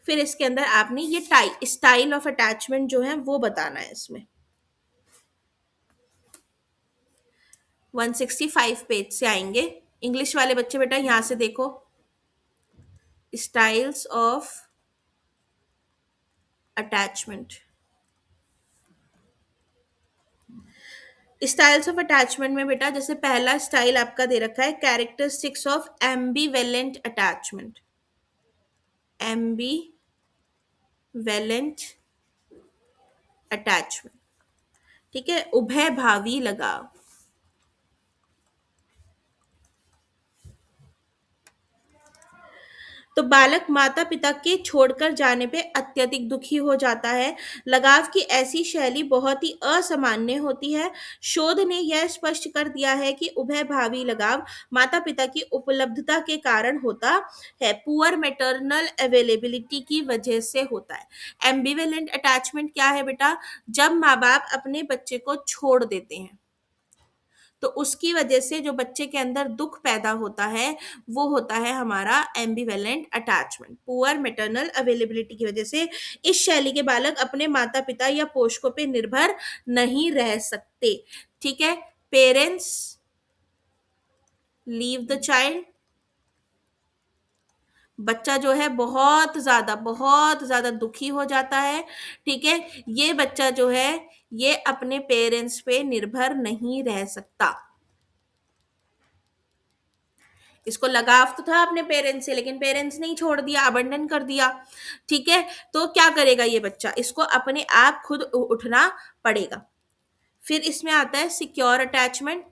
फिर इसके अंदर आपने ये स्टाइल ऑफ अटैचमेंट जो है वो बताना है इसमें, 165 पेज से आएंगे। इंग्लिश वाले बच्चे बेटा यहां से देखो, styles of attachment. Styles of attachment में बेटा जैसे पहला स्टाइल आपका दे रखा है, कैरेक्टरिस्टिक्स ऑफ एम्बीवेलेंट अटैचमेंट, एम्बीवेलेंट अटैचमेंट, ठीक है, उभय भावी लगाव। तो बालक माता पिता के छोड़कर जाने पे अत्यधिक दुखी हो जाता है। लगाव की ऐसी शैली बहुत ही असामान्य होती है। शोध ने यह स्पष्ट कर दिया है कि उभय भावी लगाव माता पिता की उपलब्धता के कारण होता है, पुअर मैटरनल अवेलेबिलिटी की वजह से होता है। एम्बिवेलेंट अटैचमेंट क्या है बेटा, जब माँ बाप अपने बच्चे को छोड़ देते हैं तो उसकी वजह से जो बच्चे के अंदर दुख पैदा होता है वो होता है हमारा एम्बिवेलेंट अटैचमेंट, पुअर मैटरनल अवेलेबिलिटी की वजह से। इस शैली के बालक अपने माता पिता या पोषकों पे निर्भर नहीं रह सकते, ठीक है, पेरेंट्स लीव द चाइल्ड, बच्चा जो है बहुत ज्यादा दुखी हो जाता है, ठीक है, ये बच्चा जो है ये अपने पेरेंट्स पे निर्भर नहीं रह सकता। इसको लगाव तो था अपने पेरेंट्स से, लेकिन पेरेंट्स ने ही छोड़ दिया, अबंडन कर दिया, ठीक है, तो क्या करेगा ये बच्चा, इसको अपने आप खुद उठना पड़ेगा। फिर इसमें आता है सिक्योर अटैचमेंट,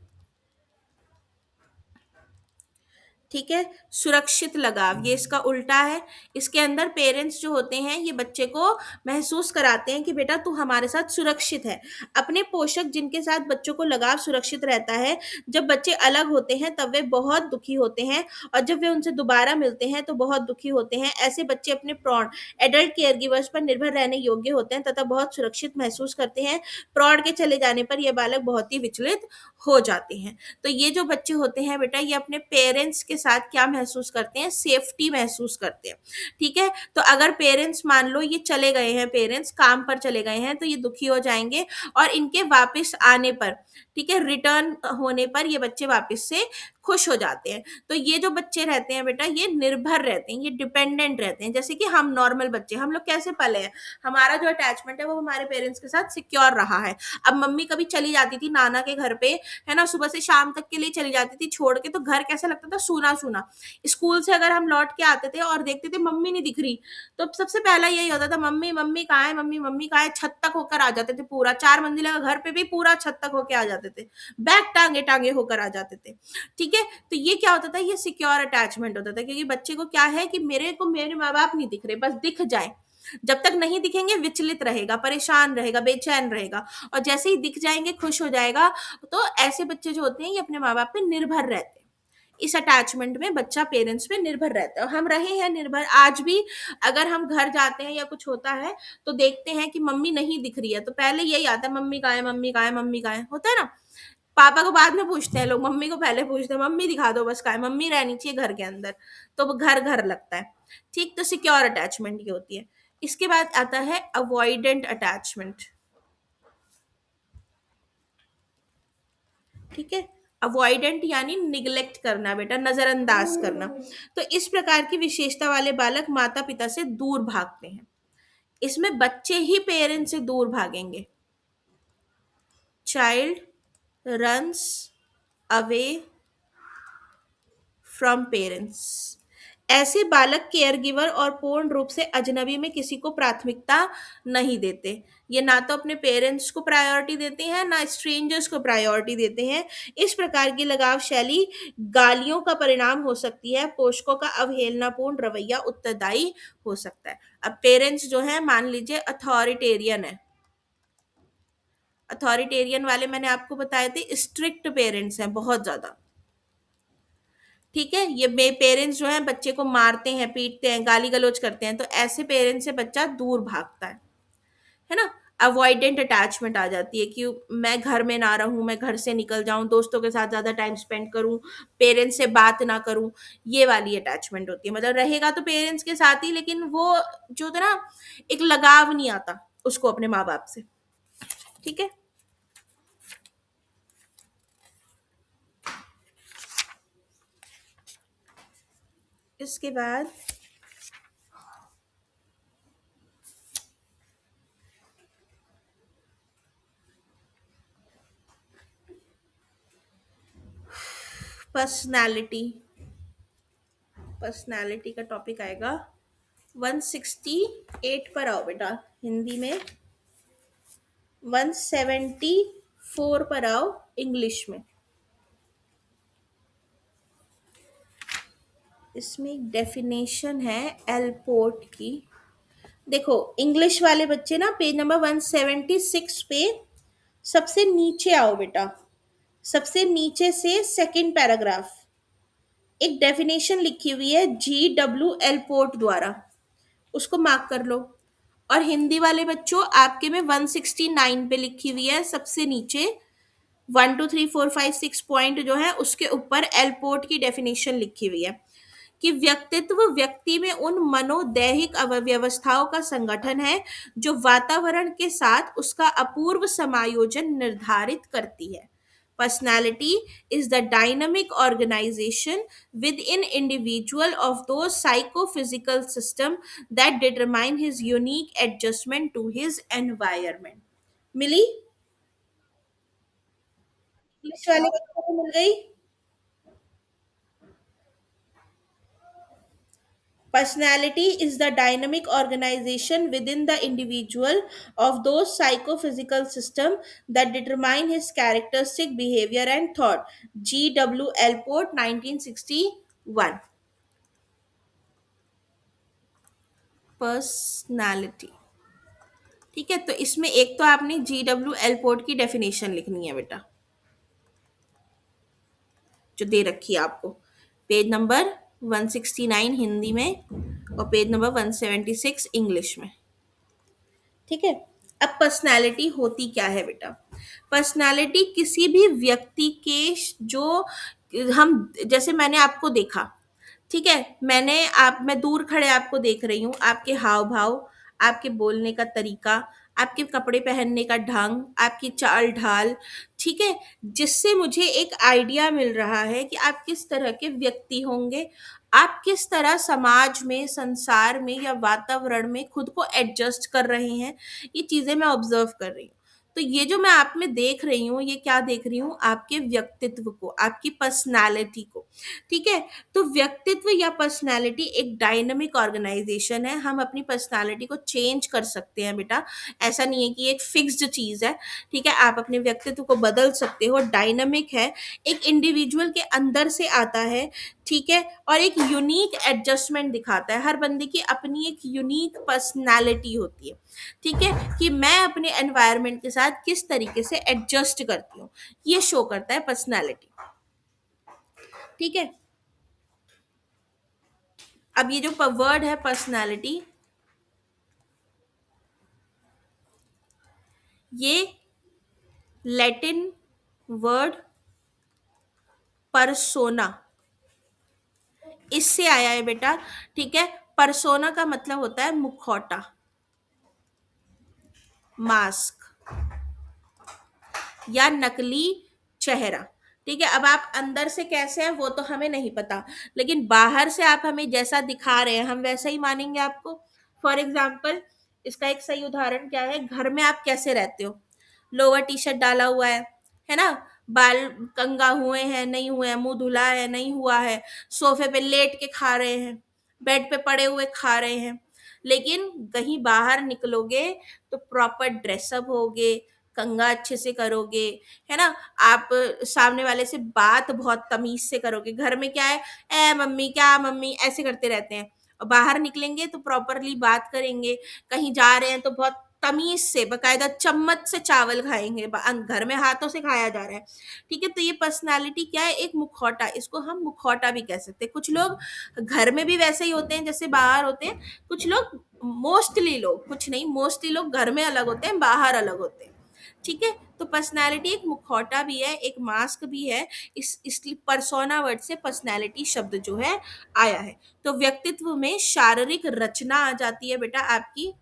ठीक है। सुरक्षित लगाव ये इसका उल्टा है। इसके अंदर पेरेंट्स जो होते हैं ये बच्चे को महसूस कराते हैं कि बेटा तू हमारे साथ सुरक्षित है। अपने पोषक जिनके साथ बच्चों को लगाव सुरक्षित रहता है, जब बच्चे अलग होते हैं तब वे बहुत दुखी होते हैं, और जब वे उनसे दोबारा मिलते हैं तो बहुत दुखी होते हैं। ऐसे बच्चे अपने प्रौढ़ एडल्ट केयर गिवर्स पर निर्भर रहने योग्य होते हैं तथा बहुत सुरक्षित महसूस करते हैं। प्रौढ़ के चले जाने पर यह बालक बहुत ही विचलित हो जाते हैं। तो ये जो बच्चे होते हैं बेटा ये अपने पेरेंट्स के साथ क्या महसूस करते हैं, सेफ्टी महसूस करते हैं। ठीक है। तो अगर पेरेंट्स मान लो ये चले गए हैं, पेरेंट्स काम पर चले गए हैं, तो ये दुखी हो जाएंगे, और इनके वापस आने पर, ठीक है, रिटर्न होने पर ये बच्चे वापस से खुश हो जाते हैं। तो ये जो बच्चे रहते हैं बेटा ये निर्भर रहते हैं, ये डिपेंडेंट रहते हैं। जैसे कि हम नॉर्मल बच्चे, हम लोग कैसे पले हैं, हमारा जो अटैचमेंट है वो हमारे पेरेंट्स के साथ सिक्योर रहा है। अब मम्मी कभी चली जाती थी नाना के घर पे, है ना, सुबह से शाम तक के लिए चली जाती थी छोड़ के, तो घर कैसा लगता था, सूना सूना। स्कूल से अगर हम लौट के आते थे और देखते थे मम्मी नहीं दिख रही, तो सबसे पहला यही होता था, मम्मी मम्मी कहाँ है, मम्मी मम्मी कहाँ है। छत तक होकर आ जाते थे, पूरा 4 मंजिला का घर पे भी पूरा छत तक होके आ जाते थे, बैग टांगे टांगे होकर आ जाते थे। ठीक है। तो ये क्या होता था, ये सिक्योर अटैचमेंट होता था, क्योंकि बच्चे को क्या है कि मेरे को मेरे माँ बाप नहीं दिख रहे, बस दिख जाए। जब तक नहीं दिखेंगे विचलित रहेगा, परेशान रहेगा, बेचैन रहेगा, और जैसे ही दिख जाएंगे खुश हो जाएगा। तो ऐसे बच्चे जो होते हैं ये अपने माँ बाप पे निर्भर रहते हैं। इस अटैचमेंट में बच्चा पेरेंट्स पे निर्भर रहता है, और हम रहे हैं निर्भर आज भी। अगर हम घर जाते हैं या कुछ होता है तो देखते हैं कि मम्मी नहीं दिख रही है, तो पहले यही आता है, मम्मी कहाँ है, मम्मी कहाँ है, मम्मी कहाँ है, होता है ना। पापा को बाद में पूछते हैं लोग, मम्मी को पहले पूछते हैं, मम्मी दिखा दो बस, कहाँ है, मम्मी रहनी चाहिए घर के अंदर। तो वो घर घर लगता है। ठीक। तो सिक्योर अटैचमेंट ये होती है। इसके बाद आता है अवॉइडेंट अटैचमेंट। ठीक है। अवॉइडेंट यानी निग्लेक्ट करना बेटा, नजरअंदाज करना। तो इस प्रकार की विशेषता वाले बालक माता पिता से दूर भागते हैं। इसमें बच्चे ही पेरेंट्स से दूर भागेंगे। Child runs away from parents. ऐसे बालक केयर गिवर और पूर्ण रूप से अजनबी में किसी को प्राथमिकता नहीं देते। ये ना तो अपने पेरेंट्स को प्रायोरिटी देते हैं ना स्ट्रेंजर्स को प्रायोरिटी देते हैं। इस प्रकार की लगाव शैली गालियों का परिणाम हो सकती है, पोषकों का अवहेलनापूर्ण रवैया उत्तरदायी हो सकता है। अब पेरेंट्स जो है मान लीजिए अथॉरिटेरियन है, अथॉरिटेरियन वाले मैंने आपको बताए थे स्ट्रिक्ट पेरेंट्स हैं बहुत ज्यादा। ठीक है। ये पेरेंट्स जो है बच्चे को मारते हैं, पीटते हैं, गाली गलौज करते हैं, तो ऐसे पेरेंट्स से बच्चा दूर भागता है ना। अवॉइडेंट अटैचमेंट आ जाती है कि मैं घर में ना रहूं, मैं घर से निकल जाऊं, दोस्तों के साथ ज्यादा टाइम स्पेंड करूं, पेरेंट्स से बात ना करूं। ये वाली अटैचमेंट होती है, मतलब रहेगा तो पेरेंट्स के साथ ही, लेकिन वो जो होता है ना, एक लगाव नहीं आता उसको अपने माँ बाप से। ठीक है। इसके बाद पर्सनालिटी, पर्सनालिटी का टॉपिक आएगा। 168 पर आओ बेटा, हिंदी में 174 पर आओ इंग्लिश में। इसमें एक डेफिनेशन है एलपोर्ट की। देखो इंग्लिश वाले बच्चे ना पेज नंबर 176 पे सबसे नीचे आओ बेटा, सबसे नीचे से सेकंड पैराग्राफ, एक डेफिनेशन लिखी हुई है GW एलपोर्ट द्वारा, उसको मार्क कर लो। और हिंदी वाले बच्चों आपके में 169 पे लिखी हुई है सबसे नीचे, 1 2 3 4 5 6 पॉइंट जो है उसके ऊपर एलपोर्ट की डेफिनेशन लिखी हुई है कि व्यक्तित्व व्यक्ति में उन मनोदैहिक अव्यवस्थाओं का संगठन है जो वातावरण के साथ उसका अपूर्व समायोजन निर्धारित करती है। Personality is the dynamic organization within individual of those psychophysical system that determine his unique adjustment to his environment. मिली? इंग्लिश वाले बच्चों को मिल गई? Personality is the dynamic organization within the individual of those psychophysical system that determine his characteristic behavior and thought. GW Elport 1960 one, personality. ठीक है, तो इसमें एक तो आपने GW पोर्ट की डेफिनेशन लिखनी है बेटा, जो दे रखी है आपको, पेज नंबर 169 हिंदी में और पेज नंबर 176 इंग्लिश में। ठीक है। अब पर्सनालिटी होती क्या है बेटा? पर्सनालिटी किसी भी व्यक्ति के जो हम, जैसे मैंने आपको देखा, ठीक है, मैं दूर खड़े आपको देख रही हूँ, आपके हाव भाव, आपके बोलने का तरीका, आपके कपड़े पहनने का ढंग, आपकी चाल ढाल, ठीक है, जिससे मुझे एक आइडिया मिल रहा है कि आप किस तरह के व्यक्ति होंगे, आप किस तरह समाज में, संसार में या वातावरण में खुद को एडजस्ट कर रहे हैं। ये चीजें मैं ऑब्जर्व कर रही हूँ। तो ये जो मैं आप में देख रही हूँ, ये क्या देख रही हूँ? आपके व्यक्तित्व को, आपकी पर्सनालिटी को। ठीक है। तो व्यक्तित्व या पर्सनालिटी एक डायनामिक ऑर्गेनाइजेशन है। हम अपनी पर्सनालिटी को चेंज कर सकते हैं बेटा, ऐसा नहीं है कि एक फिक्स्ड चीज है। ठीक है, आप अपने व्यक्तित्व को बदल सकते हो, डायनामिक है, एक इंडिविजुअल के अंदर से आता है। ठीक है, और एक यूनिक एडजस्टमेंट दिखाता है। हर बंदे की अपनी एक यूनिक पर्सनालिटी होती है। ठीक है, कि मैं अपने एनवायरनमेंट के साथ किस तरीके से एडजस्ट करती हूँ, ये शो करता है पर्सनालिटी। ठीक है। अब ये जो वर्ड है पर्सनालिटी, ये लैटिन वर्ड परसोना, इससे आया है बेटा। ठीक है, परसोना का मतलब होता है मुखौटा, मास्क या नकली चेहरा। ठीक है, अब आप अंदर से कैसे हैं वो तो हमें नहीं पता, लेकिन बाहर से आप हमें जैसा दिखा रहे हैं हम वैसा ही मानेंगे आपको। फॉर एग्जाम्पल, इसका एक सही उदाहरण क्या है? घर में आप कैसे रहते हो? लोअर टी शर्ट डाला हुआ है ना, बाल कंगा हुए हैं नहीं हुए हैं, मुंह धुला है नहीं हुआ है, सोफे पे लेट के खा रहे हैं, बेड पे पड़े हुए खा रहे हैं। लेकिन कहीं बाहर निकलोगे तो प्रॉपर ड्रेसअप होगे, कंघा अच्छे से करोगे, है ना, आप सामने वाले से बात बहुत तमीज से करोगे। घर में क्या है, ए मम्मी, क्या मम्मी, ऐसे करते रहते हैं। और बाहर निकलेंगे तो प्रॉपरली बात करेंगे, कहीं जा रहे हैं तो बहुत तमीज से, बकायदा चम्मच से चावल खाएंगे, घर में हाथों से खाया जा रहा है। ठीक है, तो ये पर्सनालिटी क्या है? एक मुखौटा, इसको हम मुखौटा भी कह सकते हैं। कुछ लोग घर में भी वैसे ही होते हैं जैसे बाहर होते हैं, कुछ लोग, मोस्टली लोग, कुछ नहीं, मोस्टली लोग घर में अलग होते हैं, बाहर अलग होते हैं। ठीक है, तो पर्सनालिटी एक मुखौटा भी है, एक मास्क भी है। इसलिए परसोना वर्ड से पर्सनालिटी शब्द जो है आया है। तो व्यक्तित्व में शारीरिक रचना आ जाती है बेटा आपकी,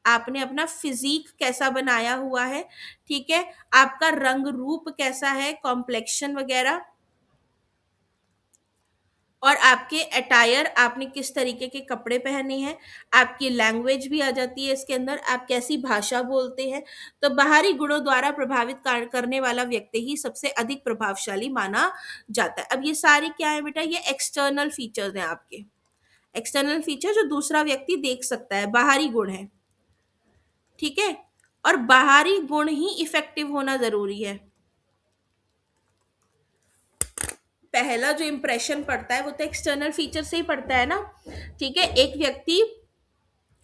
आपने अपना फिजिक कैसा बनाया हुआ है, ठीक है, आपका रंग रूप कैसा है, कॉम्प्लेक्शन वगैरह, और आपके अटायर, आपने किस तरीके के कपड़े पहने हैं, आपकी लैंग्वेज भी आ जाती है इसके अंदर, आप कैसी भाषा बोलते हैं। तो बाहरी गुणों द्वारा प्रभावित करने वाला व्यक्ति ही सबसे अधिक प्रभावशाली माना जाता है। अब ये सारे क्या है बेटा? ये एक्सटर्नल फीचर्स हैं आपके, एक्सटर्नल फीचर जो दूसरा व्यक्ति देख सकता है, बाहरी गुण है। ठीक है, और बाहरी गुण ही इफेक्टिव होना जरूरी है। पहला जो इंप्रेशन पड़ता है वो तो एक्सटर्नल फीचर से ही पड़ता है ना। ठीक है, एक व्यक्ति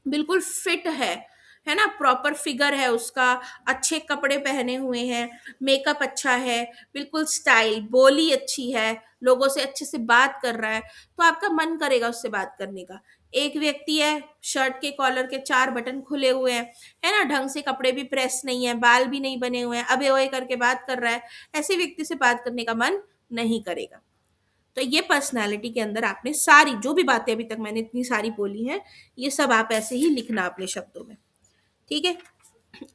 बिल्कुल फिट है ना, प्रॉपर फिगर है उसका, अच्छे कपड़े पहने हुए हैं, मेकअप अच्छा है, बिल्कुल स्टाइल, बोली अच्छी है, लोगों से अच्छे से बात कर रहा है, तो आपका मन करेगा उससे बात करने का। एक व्यक्ति है, शर्ट के कॉलर के 4 बटन खुले हुए हैं, है ना, ढंग से कपड़े भी प्रेस नहीं है, बाल भी नहीं बने हुए हैं, अबे ओए करके बात कर रहा है, ऐसे व्यक्ति से बात करने का मन नहीं करेगा। तो ये पर्सनालिटी के अंदर आपने सारी जो भी बातें अभी तक मैंने इतनी सारी बोली हैं, ये सब आप ऐसे ही लिखना अपने शब्दों में। ठीक है,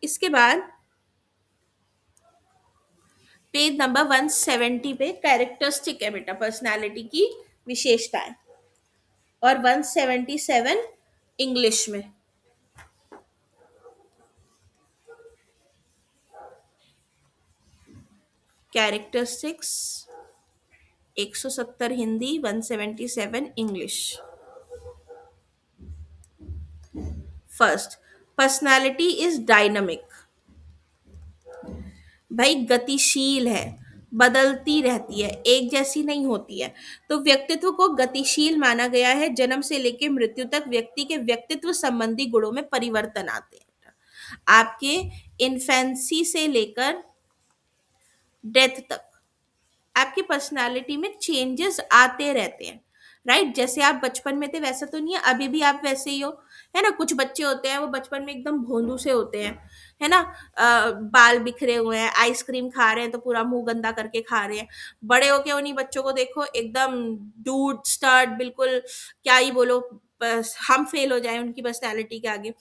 इसके बाद पेज नंबर 170 पे कैरेक्टरिस्टिक है बेटा, पर्सनालिटी की विशेषताएं, और 177 इंग्लिश में। Characteristics 170 Hindi, 177 English. First, personality is dynamic. भाई गतिशील है, बदलती रहती है, एक जैसी नहीं होती है। तो व्यक्तित्व को गतिशील माना गया है। जन्म से लेकर मृत्यु तक व्यक्ति के व्यक्तित्व संबंधी गुणों में परिवर्तन आते हैं। आपके इन्फेंसी से लेकर डेथ तक आपकी पर्सनालिटी में चेंजेस आते रहते हैं। राइट, जैसे आप बचपन में थे वैसा तो नहीं है, अभी भी आप वैसे ही हो। है ना, कुछ बच्चे होते हैं वो बचपन में एकदम भोंदू से होते हैं। है ना, बाल बिखरे हुए हैं, आइसक्रीम खा रहे हैं तो पूरा मुंह गंदा करके खा रहे हैं। बड़े होके उन्हीं बच्चों को देखो, एकदम डूड स्टर्ड, बिल्कुल क्या ही बोलो, बस हम फेल हो जाएं उनकी पर्सनैलिटी के आगे।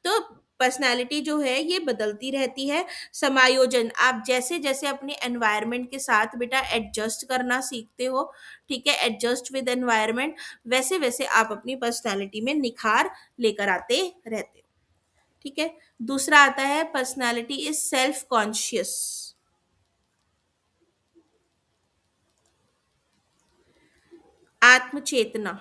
तो पर्सनैलिटी जो है ये बदलती रहती है। समायोजन, आप जैसे जैसे अपने एनवायरनमेंट के साथ बेटा एडजस्ट करना सीखते हो, ठीक है, एडजस्ट विद एनवायरनमेंट, वैसे वैसे आप अपनी पर्सनालिटी में निखार लेकर आते रहते हो। ठीक है। दूसरा आता है पर्सनालिटी इज सेल्फ कॉन्शियस। आत्मचेतना,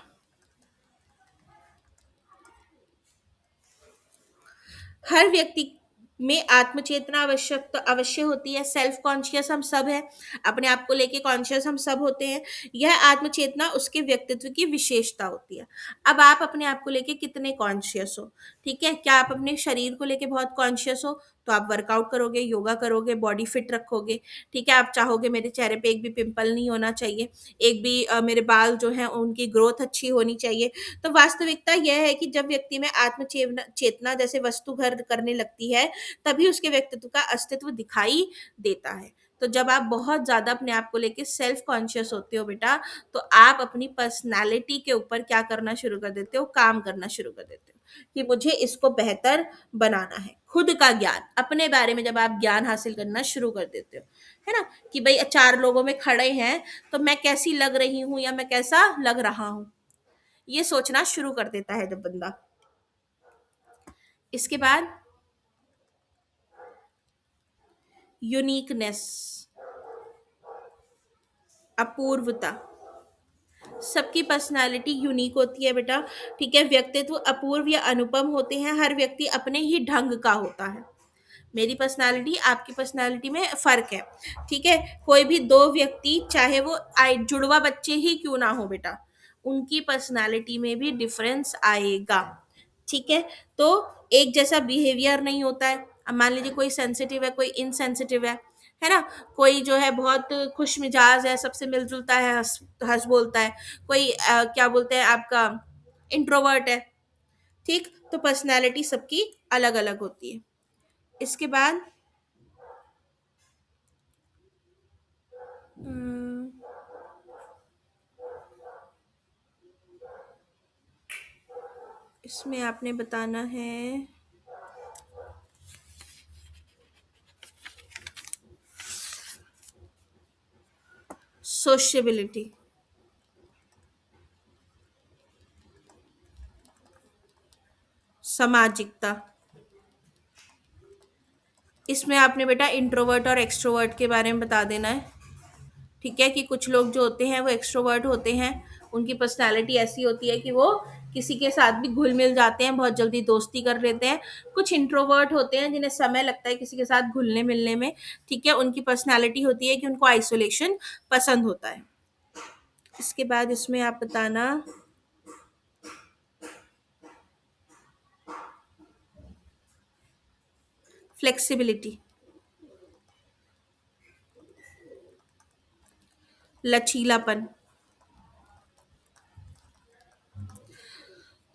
हर व्यक्ति में आत्मचेतना आवश्यक अवश्य होती है। सेल्फ कॉन्शियस हम सब है, अपने आप को लेके कॉन्शियस हम सब होते हैं। यह आत्मचेतना उसके व्यक्तित्व की विशेषता होती है। अब आप अपने आप को लेके कितने कॉन्शियस हो? ठीक है, क्या आप अपने शरीर को लेके बहुत कॉन्शियस हो? तो आप वर्कआउट करोगे, योगा करोगे, बॉडी फिट रखोगे। ठीक है, आप चाहोगे मेरे चेहरे पे एक भी पिंपल नहीं होना चाहिए, एक भी मेरे बाल जो हैं उनकी ग्रोथ अच्छी होनी चाहिए। तो वास्तविकता यह है कि जब व्यक्ति में आत्मचेतना चेतना जैसे वस्तु घर करने लगती है, तभी उसके व्यक्तित्व का अस्तित्व दिखाई देता है। तो जब आप बहुत ज्यादा अपने आप को लेके सेल्फ कॉन्शियस होते हो बेटा, तो आप अपनी पर्सनालिटी के ऊपर क्या करना शुरू कर देते हो? काम करना शुरू कर देते हो कि मुझे इसको बेहतर बनाना है। खुद का ज्ञान, अपने बारे में जब आप ज्ञान हासिल करना शुरू कर देते हो, है ना, कि भाई चार लोगों में खड़े हैं तो मैं कैसी लग रही हूं या मैं कैसा लग रहा हूं, ये सोचना शुरू कर देता है जब बंदा। इसके बाद यूनिकनेस, अपूर्वता। सबकी पर्सनालिटी यूनिक होती है बेटा। ठीक है, व्यक्तित्व अपूर्व या अनुपम होते हैं। हर व्यक्ति अपने ही ढंग का होता है। मेरी पर्सनालिटी आपकी पर्सनालिटी में फर्क है। ठीक है, कोई भी दो व्यक्ति चाहे वो जुड़वा बच्चे ही क्यों ना हो बेटा, उनकी पर्सनालिटी में भी डिफरेंस आएगा। ठीक है, तो एक जैसा बिहेवियर नहीं होता है। अब मान लीजिए कोई सेंसिटिव है, कोई इनसेंसिटिव है ना, कोई जो है बहुत खुश मिजाज है, सबसे मिलजुलता है, हंस हंस बोलता है, कोई क्या बोलते हैं आपका इंट्रोवर्ट है। ठीक, तो पर्सनालिटी सबकी अलग अलग होती है। इसके बाद हम्म, इसमें आपने बताना है सोशेबिलिटी, सामाजिकता। इसमें आपने बेटा इंट्रोवर्ट और एक्सट्रोवर्ट के बारे में बता देना है। ठीक है, कि कुछ लोग जो होते हैं वो एक्सट्रोवर्ट होते हैं, उनकी पर्सनालिटी ऐसी होती है कि वो किसी के साथ भी घुल मिल जाते हैं, बहुत जल्दी दोस्ती कर लेते हैं। कुछ इंट्रोवर्ट होते हैं जिन्हें समय लगता है किसी के साथ घुलने मिलने में। ठीक है, उनकी पर्सनालिटी होती है कि उनको आइसोलेशन पसंद होता है। इसके बाद इसमें आप बताना फ्लेक्सिबिलिटी, लचीलापन।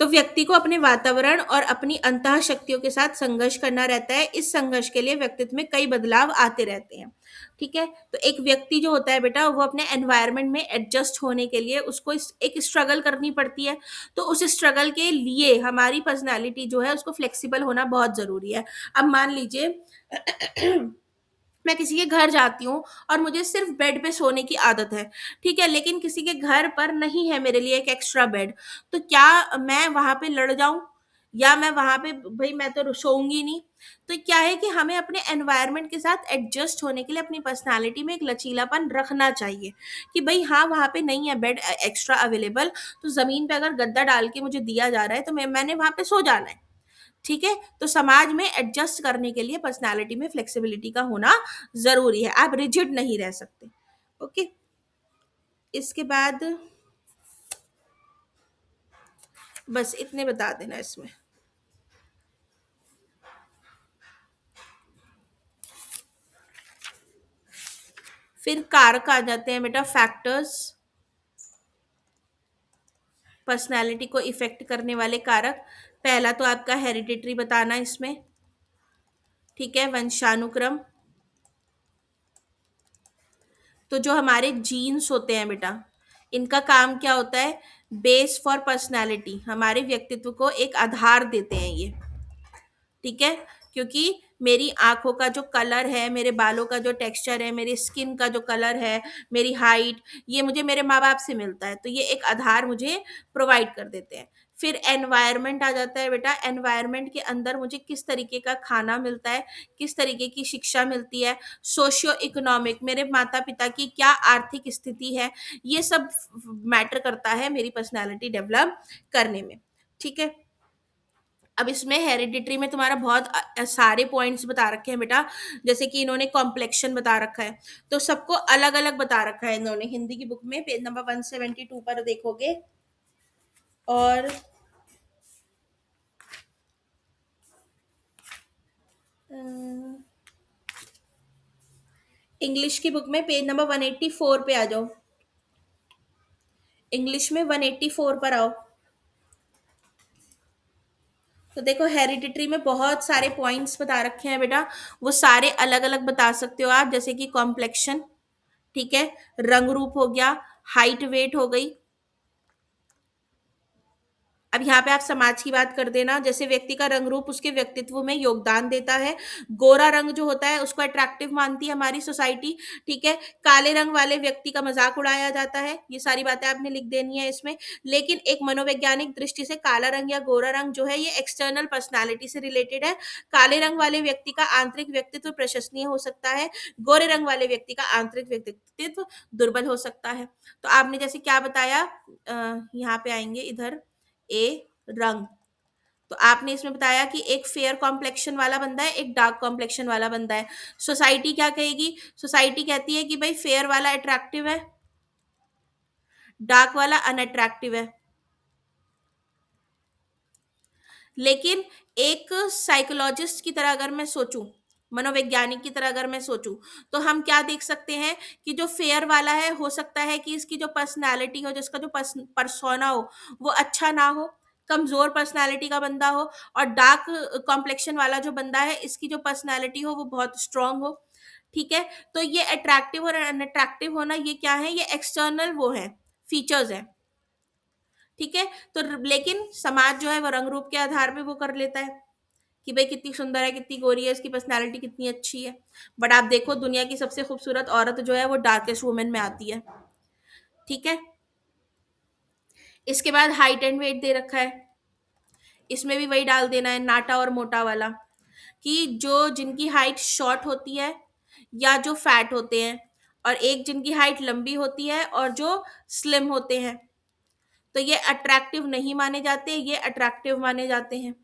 तो व्यक्ति को अपने वातावरण और अपनी अंतः शक्तियों के साथ संघर्ष करना रहता है। इस संघर्ष के लिए व्यक्तित्व में कई बदलाव आते रहते हैं। ठीक है, तो एक व्यक्ति जो होता है बेटा वो अपने एनवायरनमेंट में एडजस्ट होने के लिए उसको एक स्ट्रगल करनी पड़ती है। तो उस स्ट्रगल के लिए हमारी पर्सनालिटी जो है उसको फ्लेक्सिबल होना बहुत जरूरी है। अब मान लीजिए मैं किसी के घर जाती हूँ और मुझे सिर्फ बेड पे सोने की आदत है। ठीक है, लेकिन किसी के घर पर नहीं है मेरे लिए एक एक्स्ट्रा बेड, तो क्या मैं वहां पे लड़ जाऊं? या मैं वहां पे भाई मैं तो सोऊंगी नहीं। तो क्या है कि हमें अपने एनवायरनमेंट के साथ एडजस्ट होने के लिए अपनी पर्सनालिटी में एक लचीलापन रखना चाहिए कि भाई हाँ वहां पे नहीं है बेड एक्स्ट्रा अवेलेबल, तो जमीन पे अगर गद्दा डाल के मुझे दिया जा रहा है तो मैंने वहां पे सो जाना है। ठीक है, तो समाज में एडजस्ट करने के लिए पर्सनालिटी में फ्लेक्सिबिलिटी का होना जरूरी है। आप रिजिड नहीं रह सकते। ओके, इसके बाद बस इतने बता देना इसमें। फिर कारक आ जाते हैं बेटा, फैक्टर्स, पर्सनालिटी को इफेक्ट करने वाले कारक। पहला तो आपका हेरिडिटरी बताना इसमें, ठीक है, वंशानुक्रम। तो जो हमारे जीन्स होते हैं बेटा, इनका काम क्या होता है? बेस फॉर पर्सनालिटी, हमारे व्यक्तित्व को एक आधार देते हैं ये, ठीक है। क्योंकि मेरी आंखों का जो कलर है, मेरे बालों का जो टेक्सचर है, मेरी स्किन का जो कलर है, मेरी हाइट, ये मुझे मेरे माँ बाप से मिलता है, तो ये एक आधार मुझे प्रोवाइड कर देते हैं। फिर एनवायरनमेंट आ जाता है बेटा, एनवायरनमेंट के अंदर मुझे किस तरीके का खाना मिलता है, किस तरीके की शिक्षा मिलती है, सोशियो इकोनॉमिक, मेरे माता पिता की क्या आर्थिक स्थिति है, ये सब मैटर करता है मेरी पर्सनैलिटी डेवलप करने में, ठीक है। अब इसमें हेरिडिटरी में तुम्हारा बहुत सारे पॉइंट्स बता रखे हैं बेटा, जैसे कि इन्होंने कॉम्प्लेक्शन बता रखा है, तो सबको अलग अलग बता रखा है इन्होंने, हिंदी की बुक में पेज नंबर 172 पर देखोगे। और इंग्लिश की बुक में पेज नंबर 184 पे आ जाओ, इंग्लिश में 184 पर आओ। तो देखो हेरिडिटरी में बहुत सारे पॉइंट्स बता रखे हैं बेटा, वो सारे अलग अलग बता सकते हो आप, जैसे कि कॉम्प्लेक्शन, ठीक है, रंग रूप हो गया, हाइट वेट हो गई। अब यहाँ पे आप समाज की बात कर देना, जैसे व्यक्ति का रंग रूप उसके व्यक्तित्व में योगदान देता है। गोरा रंग जो होता है उसको अट्रैक्टिव मानती है हमारी सोसाइटी, ठीक है। काले रंग वाले व्यक्ति का मजाक उड़ाया जाता है, ये सारी बातें आपने लिख देनी है इसमें। लेकिन एक मनोवैज्ञानिक दृष्टि से काला रंग या गोरा रंग जो है ये एक्सटर्नल पर्सनालिटी से रिलेटेड है। काले रंग वाले व्यक्ति का आंतरिक व्यक्तित्व प्रशंसनीय हो सकता है, गोरे रंग वाले व्यक्ति का आंतरिक व्यक्तित्व दुर्बल हो सकता है। तो आपने जैसे क्या बताया, यहाँ पे आएंगे इधर, ए रंग, तो आपने इसमें बताया कि एक फेयर कॉम्प्लेक्शन वाला बंदा है, एक डार्क कॉम्प्लेक्शन वाला बंदा है। सोसाइटी क्या कहेगी? सोसाइटी कहती है कि भाई फेयर वाला अट्रैक्टिव है, डार्क वाला अनअट्रैक्टिव है। लेकिन एक साइकोलॉजिस्ट की तरह अगर मैं सोचूं, मनोवैज्ञानिक की तरह अगर मैं सोचूं, तो हम क्या देख सकते हैं कि जो फेयर वाला है, हो सकता है कि इसकी जो पर्सनालिटी हो, जिसका जो परसोना हो, वो अच्छा ना हो, कमजोर पर्सनालिटी का बंदा हो। और डार्क कॉम्प्लेक्शन वाला जो बंदा है, इसकी जो पर्सनालिटी हो वो बहुत स्ट्रांग हो, ठीक है। तो ये अट्रैक्टिव और अनअट्रैक्टिव होना, ये क्या है? ये एक्सटर्नल वो है, फीचर्स है, ठीक है। तो लेकिन समाज जो है वो रंग रूप के आधार पे वो कर लेता है कि भाई कितनी सुंदर है, कितनी गोरी है, इसकी पर्सनालिटी कितनी अच्छी है। बट आप देखो दुनिया की सबसे खूबसूरत औरत जो है वो डार्केस्ट वुमेन में आती है, ठीक है। इसके बाद हाइट एंड वेट दे रखा है, इसमें भी वही डाल देना है, नाटा और मोटा वाला, कि जो जिनकी हाइट शॉर्ट होती है या जो फैट होते हैं, और एक जिनकी हाइट लंबी होती है और जो स्लिम होते हैं, तो ये अट्रैक्टिव नहीं माने जाते, ये अट्रैक्टिव माने जाते हैं,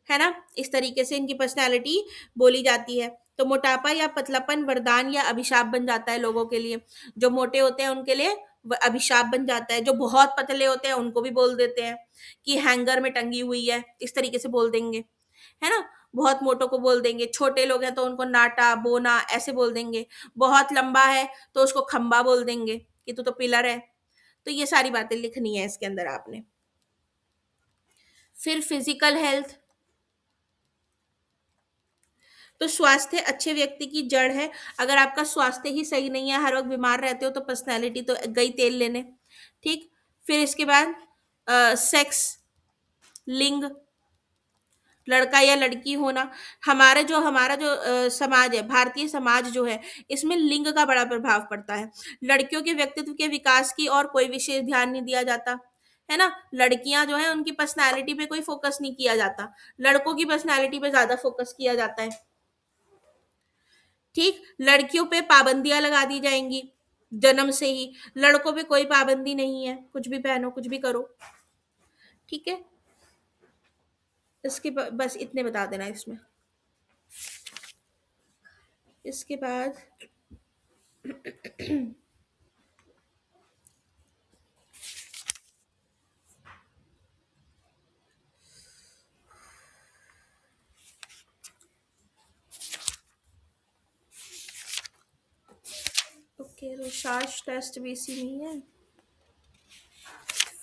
है ना। इस तरीके से इनकी पर्सनैलिटी बोली जाती है। तो मोटापा या पतलापन वरदान या अभिशाप बन जाता है लोगों के लिए। जो मोटे होते हैं उनके लिए अभिशाप बन जाता है, जो बहुत पतले होते हैं उनको भी बोल देते हैं कि हैंगर में टंगी हुई है, इस तरीके से बोल देंगे, है ना। बहुत मोटों को बोल देंगे, छोटे लोग हैं तो उनको नाटा बोना ऐसे बोल देंगे, बहुत लंबा है तो उसको खंबा बोल देंगे कि तू तो पिलर है। तो ये सारी बातें लिखनी है इसके अंदर आपने। फिर फिजिकल हेल्थ, तो स्वास्थ्य अच्छे व्यक्ति की जड़ है। अगर आपका स्वास्थ्य ही सही नहीं है, हर वक्त बीमार रहते हो, तो पर्सनैलिटी तो गई तेल लेने, ठीक। फिर इसके बाद सेक्स, लिंग, लड़का या लड़की होना। हमारा जो समाज है, भारतीय समाज जो है, इसमें लिंग का बड़ा प्रभाव पड़ता है। लड़कियों के व्यक्तित्व के विकास की और कोई विशेष ध्यान नहीं दिया जाता, है ना। लड़कियां जो है उनकी पर्सनैलिटी पे कोई फोकस नहीं किया जाता, लड़कों की पर्सनैलिटी पे ज्यादा फोकस किया जाता है, ठीक। लड़कियों पे पाबंदियां लगा दी जाएंगी जन्म से ही, लड़कों पे कोई पाबंदी नहीं है, कुछ भी पहनो कुछ भी करो, ठीक है। बस इतने बता देना इसमें। इसके बाद केरोशार्च टेस्ट भी इसी में ही है,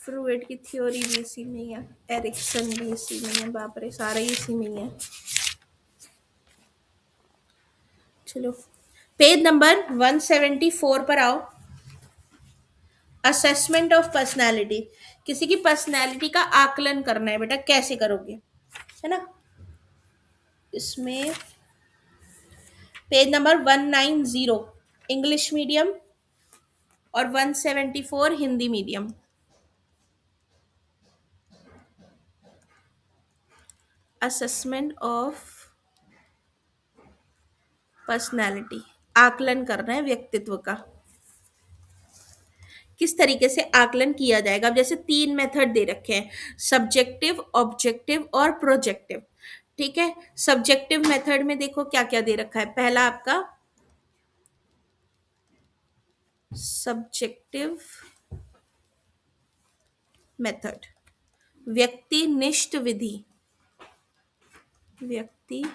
फ्रूइड की थ्योरी भी इसी में ही है, एरिक्सन भी इसी में ही है, बाप रे सारा ही इसी में ही है। चलो पेज नंबर 174 पर आओ। असेसमेंट ऑफ पर्सनालिटी, किसी की पर्सनालिटी का आकलन करना है बेटा, कैसे करोगे, है ना। इसमें पेज नंबर 190 इंग्लिश मीडियम और 174 Hindi medium. Assessment of personality, आकलन करना है व्यक्तित्व का। किस तरीके से आकलन किया जाएगा, अब जैसे तीन मेथड दे रखे हैं, सब्जेक्टिव, ऑब्जेक्टिव और प्रोजेक्टिव। ठीक है, सब्जेक्टिव मेथड में देखो क्या क्या दे रखा है। पहला आपका सब्जेक्टिव मेथड, व्यक्तिनिष्ठ विधि, व्यक्तिनिष्ठ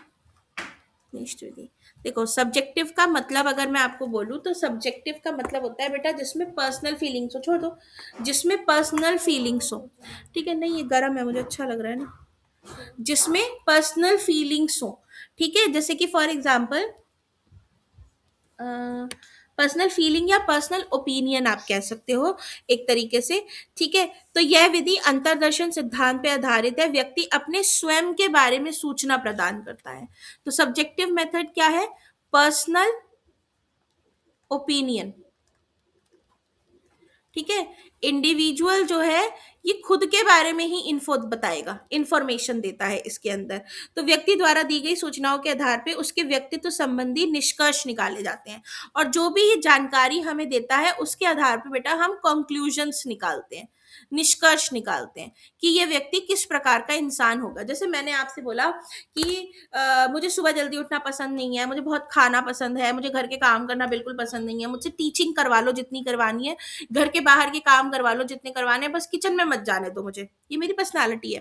विधि। देखो सब्जेक्टिव का मतलब अगर मैं आपको बोलूं तो सब्जेक्टिव का मतलब होता है बेटा जिसमें पर्सनल फीलिंग्स हो, छोड़ दो, जिसमें पर्सनल फीलिंग्स हो। ठीक है, नहीं ये गर्म है मुझे अच्छा लग रहा है ना, जिसमें पर्सनल फीलिंग्स हो। ठीक है, जैसे कि फॉर एग्जांपल पर्सनल फीलिंग या पर्सनल ओपिनियन आप कह सकते हो एक तरीके से। ठीक है, तो यह विधि अंतर्दर्शन सिद्धांत पे आधारित है, व्यक्ति अपने स्वयं के बारे में सूचना प्रदान करता है। तो सब्जेक्टिव मेथड क्या है, पर्सनल ओपिनियन। ठीक है, इंडिविजुअल जो है ये खुद के बारे में ही इन्फो बताएगा, इंफॉर्मेशन देता है इसके अंदर। तो व्यक्ति द्वारा दी गई सूचनाओं के आधार पे उसके व्यक्तित्व संबंधी निष्कर्ष निकाले जाते हैं, और जो भी ये जानकारी हमें देता है उसके आधार पे बेटा हम कंक्लूजन्स निकालते हैं, निष्कर्ष निकालते हैं कि ये व्यक्ति किस प्रकार का इंसान होगा। जैसे मैंने आपसे बोला कि मुझे सुबह जल्दी उठना पसंद नहीं है, मुझे बहुत खाना पसंद है, मुझे घर के काम करना बिल्कुल पसंद नहीं है, मुझसे टीचिंग करवा लो जितनी करवानी है, घर के बाहर के काम करवा लो जितने करवाने हैं, बस किचन में मत जाने दो मुझे, ये मेरी पर्सनालिटी है।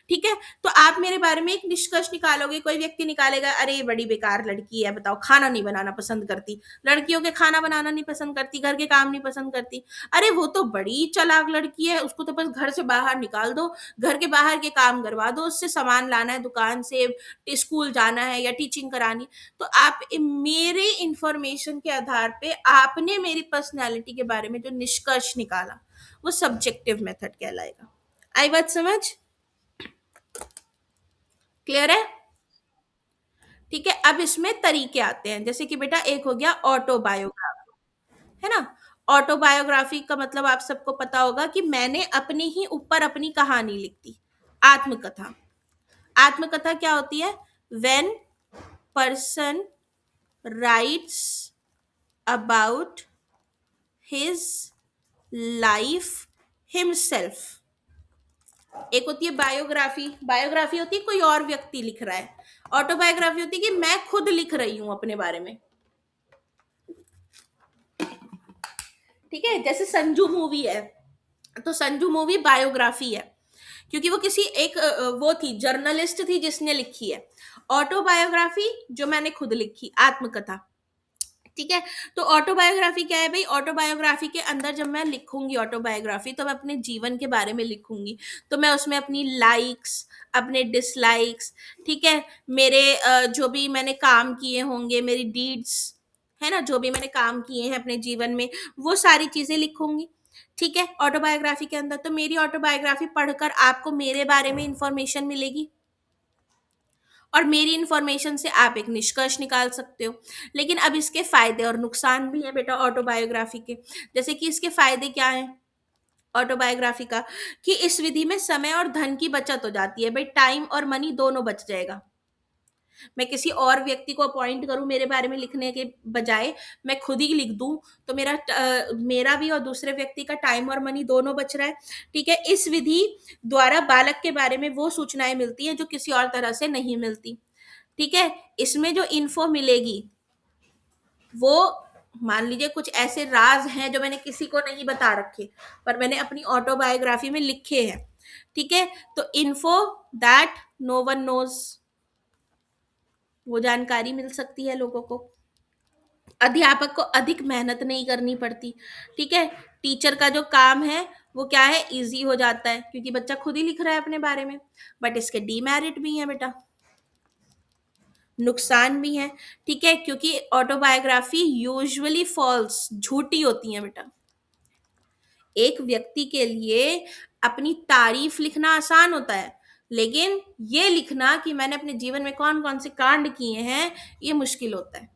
ठीक है, तो आप मेरे बारे में एक निष्कर्ष निकालोगे, कोई व्यक्ति निकालेगा अरे ये बड़ी बेकार लड़की है, बताओ खाना नहीं बनाना पसंद करती, लड़कियों के खाना बनाना नहीं पसंद करती, घर के काम नहीं पसंद करती, अरे वो तो बड़ी चालाक लड़की है, उसको तो बस घर से बाहर निकाल दो, घर के बाहर के काम करवा दो, उससे सामान लाना है दुकान से, स्कूल जाना है या टीचिंग करानी। तो आप मेरे इंफॉर्मेशन के आधार पे आपने मेरी पर्सनैलिटी के बारे में जो निष्कर्ष निकाला वो सब्जेक्टिव मेथड कहलाएगा। आई बात समझ, क्लियर है। ठीक है, अब इसमें तरीके आते हैं, जैसे कि बेटा एक हो गया ऑटोबायोग्राफी, है ना। ऑटोबायोग्राफी का मतलब आप सबको पता होगा कि मैंने अपने ही ऊपर अपनी कहानी लिख दी, आत्मकथा। आत्मकथा क्या होती है, when person writes about his life himself. एक होती है बायोग्राफी, बायोग्राफी होती है कोई और व्यक्ति लिख रहा है, ऑटोबायोग्राफी होती है कि मैं खुद लिख रही हूं अपने बारे में। ठीक है, जैसे संजू मूवी है तो संजू मूवी बायोग्राफी है क्योंकि वो किसी एक वो थी जर्नलिस्ट थी जिसने लिखी है। ऑटोबायोग्राफी जो मैंने खुद लिखी, आत्मकथा। ठीक है, तो ऑटोबायोग्राफी क्या है भाई, ऑटोबायोग्राफी के अंदर जब मैं लिखूंगी ऑटोबायोग्राफी तो मैं अपने जीवन के बारे में लिखूंगी, तो मैं उसमें अपनी लाइक्स, अपने डिसलाइक्स, ठीक है, मेरे जो भी मैंने काम किए होंगे, मेरी डीड्स, है ना, जो भी मैंने काम किए हैं अपने जीवन में वो सारी चीजें लिखूंगी। ठीक है, ऑटोबायोग्राफी के अंदर तो मेरी ऑटोबायोग्राफी पढ़कर आपको मेरे बारे में इंफॉर्मेशन मिलेगी और मेरी इंफॉर्मेशन से आप एक निष्कर्ष निकाल सकते हो। लेकिन अब इसके फायदे और नुकसान भी है बेटा ऑटोबायोग्राफी के। जैसे कि इसके फायदे क्या है ऑटोबायोग्राफी का, कि इस विधि में समय और धन की बचत हो जाती है भाई, टाइम और मनी दोनों बच जाएगा। मैं किसी और व्यक्ति को अपॉइंट करूं मेरे बारे में लिखने के बजाय मैं खुद ही लिख दूं, तो मेरा भी और दूसरे व्यक्ति का टाइम और मनी दोनों बच रहा है। ठीक है, इस विधि द्वारा बालक के बारे में वो सूचनाएं मिलती हैं जो किसी और तरह से नहीं मिलती। ठीक है, इसमें जो इन्फो मिलेगी वो, मान लीजिए कुछ ऐसे राज हैं जो मैंने किसी को नहीं बता रखे पर मैंने अपनी ऑटोबायोग्राफी में लिखे हैं। ठीक है, तो info that no one knows, वो जानकारी मिल सकती है लोगों को। अध्यापक को अधिक मेहनत नहीं करनी पड़ती। ठीक है, टीचर का जो काम है वो क्या है, इजी हो जाता है, क्योंकि बच्चा खुद ही लिख रहा है अपने बारे में। बट इसके डीमेरिट भी हैं बेटा, नुकसान भी हैं। ठीक है, क्योंकि ऑटोबायोग्राफी यूजुअली फॉल्स, झूठी होती है बेटा। एक व्यक्ति के लिए अपनी तारीफ लिखना आसान होता है, लेकिन ये लिखना कि मैंने अपने जीवन में कौन कौन से कांड किए हैं, ये मुश्किल होता है।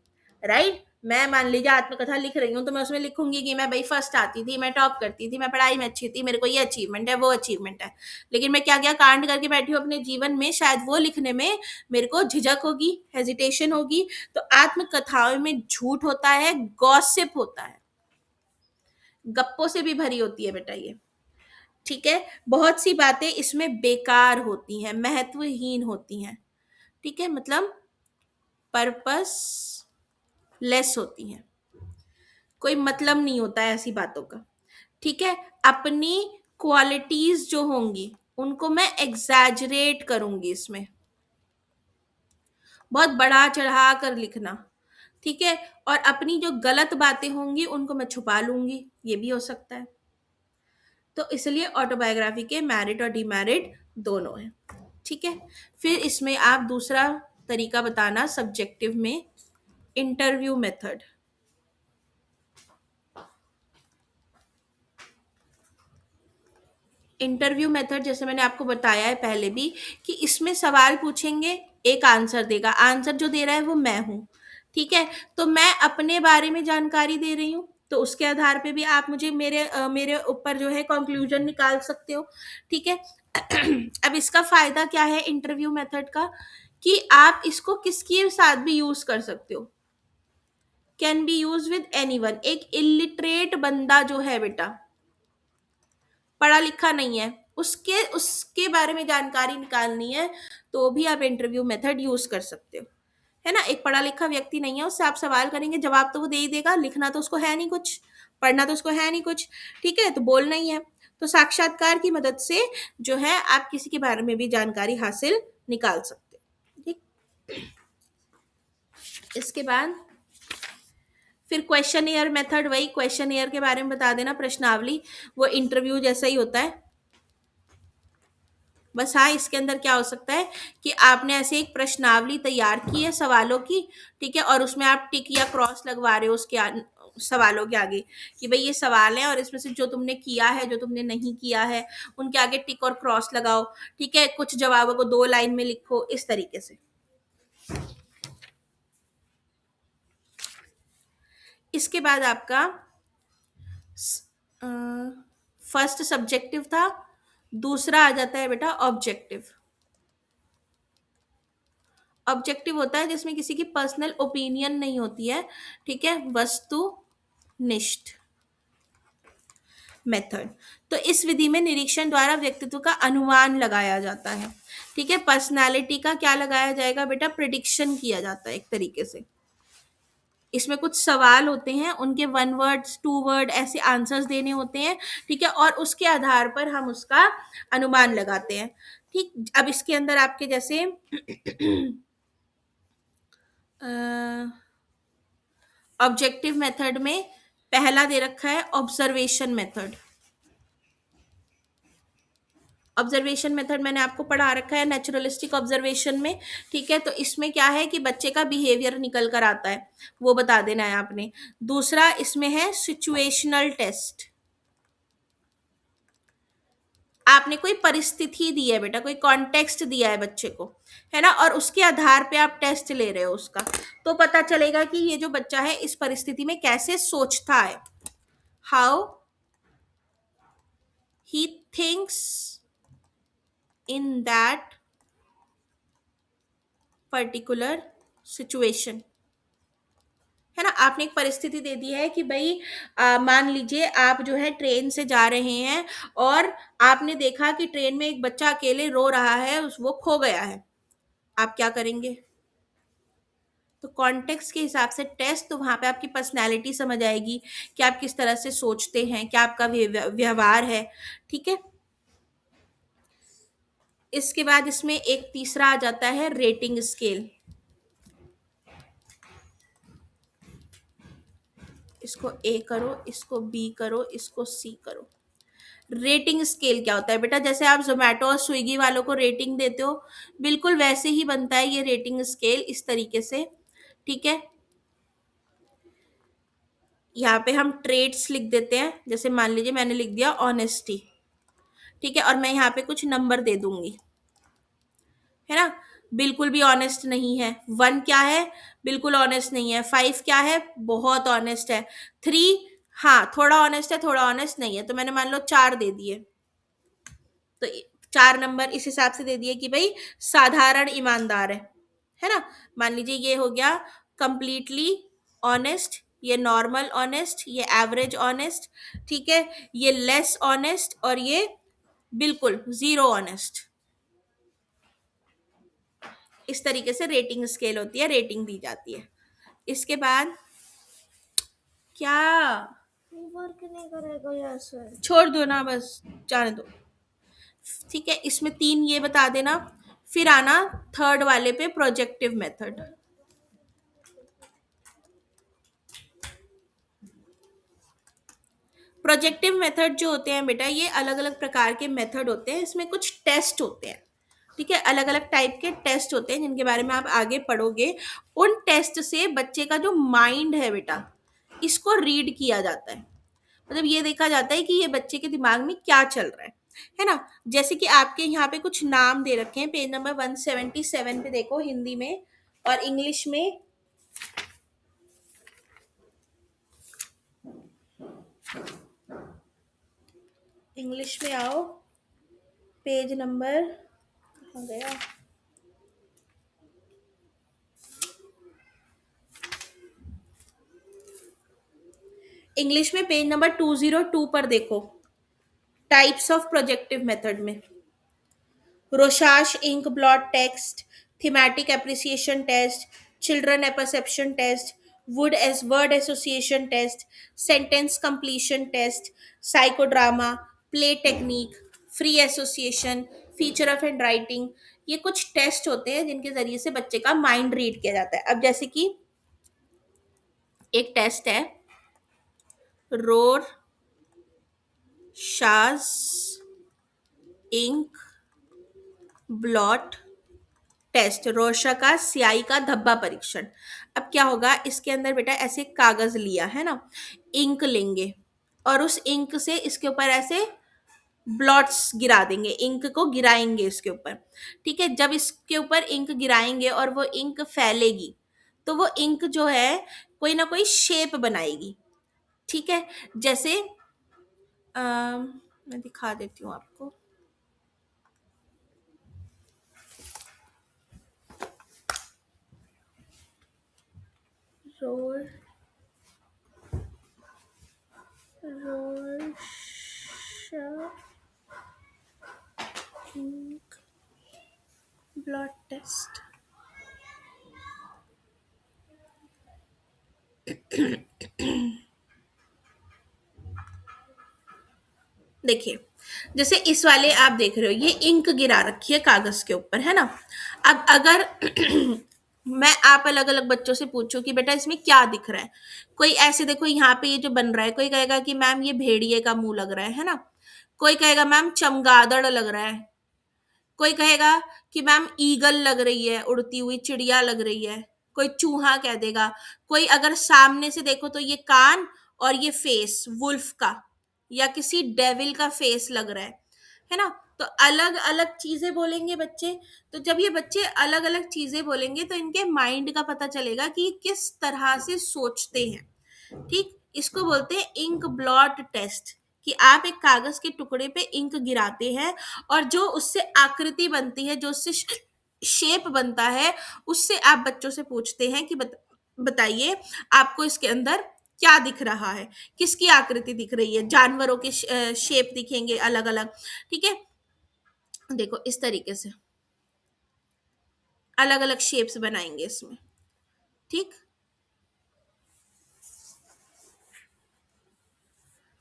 राइट, मैं मान लीजिए आत्मकथा लिख रही हूँ, तो मैं उसमें लिखूंगी कि मैं भाई फर्स्ट आती थी, मैं टॉप करती थी, मैं पढ़ाई में अच्छी थी, मेरे को ये अचीवमेंट है, वो अचीवमेंट है। लेकिन मैं क्या क्या कांड करके बैठी हूँ अपने जीवन में, शायद वो लिखने में मेरे को झिझक होगी, हेजिटेशन होगी। तो आत्मकथाओं में झूठ होता है, गॉसिप होता है, गप्पों से भी भरी होती है बेटा ये। ठीक है, बहुत सी बातें इसमें बेकार होती हैं, महत्वहीन होती हैं। ठीक है, मतलब पर्पस लेस होती हैं, कोई मतलब नहीं होता है ऐसी बातों का। ठीक है, अपनी क्वालिटीज जो होंगी उनको मैं एग्जैजरेट करूंगी इसमें, बहुत बढ़ा चढ़ा कर लिखना। ठीक है, और अपनी जो गलत बातें होंगी उनको मैं छुपा लूंगी, ये भी हो सकता है। तो इसलिए ऑटोबायोग्राफी के मेरिट और डिमेरिट दोनों हैं। ठीक है, फिर इसमें आप दूसरा तरीका बताना सब्जेक्टिव में, इंटरव्यू मेथड। इंटरव्यू मेथड जैसे मैंने आपको बताया है पहले भी, कि इसमें सवाल पूछेंगे, एक आंसर देगा, आंसर जो दे रहा है वो मैं हूं। ठीक है, तो मैं अपने बारे में जानकारी दे रही हूँ, तो उसके आधार पे भी आप मुझे मेरे ऊपर जो है कंक्लूजन निकाल सकते हो। ठीक है, अब इसका फायदा क्या है इंटरव्यू मेथड का, कि आप इसको किसके साथ भी यूज कर सकते हो, can be use with anyone. एक इलिटरेट बंदा जो है बेटा, पढ़ा लिखा नहीं है, उसके उसके बारे में जानकारी निकालनी है, तो भी आप इंटरव्यू मेथड यूज कर सकते हो। है ना, एक पढ़ा लिखा व्यक्ति नहीं है, उससे आप सवाल करेंगे, जवाब तो वो दे ही देगा, लिखना तो उसको है नहीं कुछ, पढ़ना तो उसको है नहीं कुछ। ठीक है, तो बोलना ही है। तो साक्षात्कार की मदद से जो है आप किसी के बारे में भी जानकारी हासिल निकाल सकते हो। ठीक, इसके बाद फिर क्वेश्चन मेथड, वही क्वेश्चन के बारे में बता देना, प्रश्नावली, वो इंटरव्यू जैसा ही होता है। बस हाँ, इसके अंदर क्या हो सकता है कि आपने ऐसे एक प्रश्नावली तैयार की है सवालों की। ठीक है, और उसमें आप टिक या क्रॉस लगवा रहे हो उसके सवालों के आगे, कि भाई ये सवाल है और इसमें से जो तुमने किया है, जो तुमने नहीं किया है, उनके आगे टिक और क्रॉस लगाओ। ठीक है, कुछ जवाबों को 2 लाइन में लिखो, इस तरीके से। इसके बाद आपका फर्स्ट सब्जेक्टिव था, दूसरा आ जाता है बेटा ऑब्जेक्टिव। ऑब्जेक्टिव होता है जिसमें किसी की पर्सनल ओपिनियन नहीं होती है। ठीक है, वस्तुनिष्ठ मेथड। तो इस विधि में निरीक्षण द्वारा व्यक्तित्व का अनुमान लगाया जाता है। ठीक है, पर्सनालिटी का क्या लगाया जाएगा बेटा, प्रिडिक्शन किया जाता है एक तरीके से। इसमें कुछ सवाल होते हैं, उनके 1 वर्ड 2 वर्ड ऐसे आंसर्स देने होते हैं। ठीक है, और उसके आधार पर हम उसका अनुमान लगाते हैं। ठीक, अब इसके अंदर आपके जैसे ऑब्जेक्टिव मेथड में पहला दे रखा है ऑब्जर्वेशन मेथड। ऑब्जर्वेशन मेथड मैंने आपको पढ़ा रखा है नेचुरलिस्टिक ऑब्जर्वेशन में। ठीक है, तो इसमें क्या है कि बच्चे का बिहेवियर निकल कर आता है, वो बता देना है आपने। दूसरा इसमें है सिचुएशनल टेस्ट। आपने कोई परिस्थिति दी है बेटा, कोई कॉन्टेक्स्ट दिया है बच्चे को, है ना, और उसके आधार पे आप टेस्ट ले रहे हो उसका, तो पता चलेगा कि ये जो बच्चा है इस परिस्थिति में कैसे सोचता है, how he thinks in that particular situation. है ना, आपने एक परिस्थिति दे दी है कि भाई मान लीजिए आप जो है ट्रेन से जा रहे हैं, और आपने देखा कि ट्रेन में एक बच्चा अकेले रो रहा है, उस वो खो गया है, आप क्या करेंगे। तो कॉन्टेक्स्ट के हिसाब से टेस्ट, तो वहां पे आपकी पर्सनैलिटी समझ आएगी कि आप किस तरह से सोचते हैं, क्या आपका व्यवहार है। ठीक है, इसके बाद इसमें एक तीसरा आ जाता है रेटिंग स्केल। इसको ए करो, इसको बी करो, इसको सी करो। रेटिंग स्केल क्या होता है बेटा? जैसे आप जोमेटो और स्विगी वालों को रेटिंग देते हो, बिल्कुल वैसे ही बनता है ये रेटिंग स्केल, इस तरीके से। ठीक है, यहाँ पे हम ट्रेड्स लिख देते हैं। जैसे मान लीजिए मैंने लिख दिया ऑनेस्टी, ठीक है, और मैं यहाँ पे कुछ नंबर दे दूंगी, है ना। बिल्कुल भी ऑनेस्ट नहीं है। 1 क्या है? बिल्कुल ऑनेस्ट नहीं है। 5 क्या है? बहुत ऑनेस्ट है। 3, हाँ थोड़ा ऑनेस्ट है, थोड़ा ऑनेस्ट नहीं है। तो मैंने मान लो 4 दे दिए। तो 4 नंबर इस हिसाब से दे दिए कि भाई साधारण ईमानदार है ना। मान लीजिए ये हो गया कंप्लीटली ऑनेस्ट, ये नॉर्मल ऑनेस्ट, ये एवरेज ऑनेस्ट, ठीक है, ये लेस ऑनेस्ट, और ये बिल्कुल जीरो ऑनेस्ट। इस तरीके से रेटिंग स्केल होती है, रेटिंग दी जाती है। इसके बाद क्या, वर्क नहीं करेगा ऐसे। छोड़ दो ना, बस जाने दो। ठीक है, इसमें 3 ये बता देना। फिर आना थर्ड वाले पे, प्रोजेक्टिव मेथड। प्रोजेक्टिव मेथड जो होते हैं बेटा, ये अलग अलग प्रकार के मेथड होते हैं। इसमें कुछ टेस्ट होते हैं, ठीक है, अलग अलग टाइप के टेस्ट होते हैं जिनके बारे में आप आगे पढ़ोगे। उन टेस्ट से बच्चे का जो माइंड है बेटा, इसको रीड किया जाता है। मतलब ये देखा जाता है कि ये बच्चे के दिमाग में क्या चल रहा है ना। जैसे कि आपके यहाँ पे कुछ नाम दे रखे हैं, पेज नंबर 177 पे देखो, हिंदी में और इंग्लिश में। इंग्लिश में आओ, पेज नंबर कहाँ गया? इंग्लिश में पेज नंबर 202 पर देखो, टाइप्स ऑफ प्रोजेक्टिव मेथड में Rorschach ink blot text, thematic apperception test, children perception test, woods word association test, sentence completion test, psychodrama, play technique, free association, feature of handwriting. ये कुछ test होते हैं जिनके जरिए से बच्चे का माइंड रीड किया जाता है। अब जैसे कि एक टेस्ट है Rorschach ink blot test, Rorschach का स्याही का धब्बा परीक्षण। अब क्या होगा, इसके अंदर बेटा ऐसे कागज लिया है ना, इंक लेंगे और उस इंक से इसके ऊपर ऐसे ब्लॉट्स गिरा देंगे, इंक को गिराएंगे इसके ऊपर। ठीक है, जब इसके ऊपर इंक गिराएंगे और वो इंक फैलेगी, तो वो इंक जो है कोई ना कोई शेप बनाएगी। ठीक है, जैसे मैं दिखा देती हूँ आपको। रोल रोल इंक ब्लड टेस्ट। देखिए, जैसे इस वाले आप देख रहे हो, ये इंक गिरा रखी है कागज के ऊपर, है ना। अब अगर मैं आप अलग अलग बच्चों से पूछूं कि बेटा इसमें क्या दिख रहा है, कोई ऐसे देखो यहाँ पे ये जो बन रहा है, कोई कहेगा कि मैम ये भेड़िए का मुंह लग रहा है ना। कोई कहेगा मैम चमगादड़ लग रहा है। कोई कहेगा कि मैम ईगल लग रही है, उड़ती हुई चिड़िया लग रही है। कोई चूहा कह देगा। कोई अगर सामने से देखो तो ये कान और ये फेस वुल्फ का या किसी डेविल का फेस लग रहा है ना। तो अलग अलग चीजें बोलेंगे बच्चे। तो जब ये बच्चे अलग अलग चीजें बोलेंगे तो इनके माइंड का पता चलेगा कि किस तरह से सोचते हैं। ठीक, इसको बोलते हैं इंक ब्लॉट टेस्ट, कि आप एक कागज के टुकड़े पे इंक गिराते हैं और जो उससे आकृति बनती है, जो उससे शेप बनता है, उससे आप बच्चों से पूछते हैं कि बताइए आपको इसके अंदर क्या दिख रहा है, किसकी आकृति दिख रही है। जानवरों के शेप दिखेंगे अलग अलग। ठीक है, देखो इस तरीके से अलग अलग शेप्स बनाएंगे इसमें। ठीक,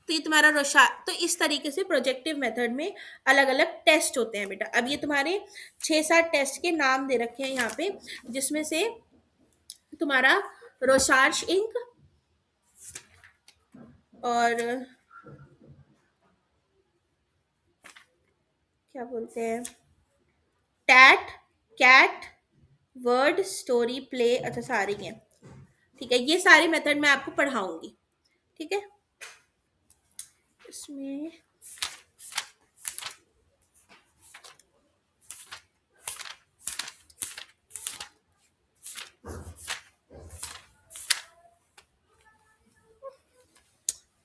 तो ये तुम्हारा रोशा, तो इस तरीके से प्रोजेक्टिव मेथड में अलग अलग टेस्ट होते हैं बेटा। अब ये तुम्हारे 6-7 टेस्ट के नाम दे रखे हैं यहाँ पे, जिसमें से तुम्हारा रोशार्श इंक और क्या बोलते हैं, TAT, CAT, word, story, play, अच्छा सारी हैं। ठीक है, ये सारे मेथड मैं आपको पढ़ाऊंगी। ठीक है, इसमें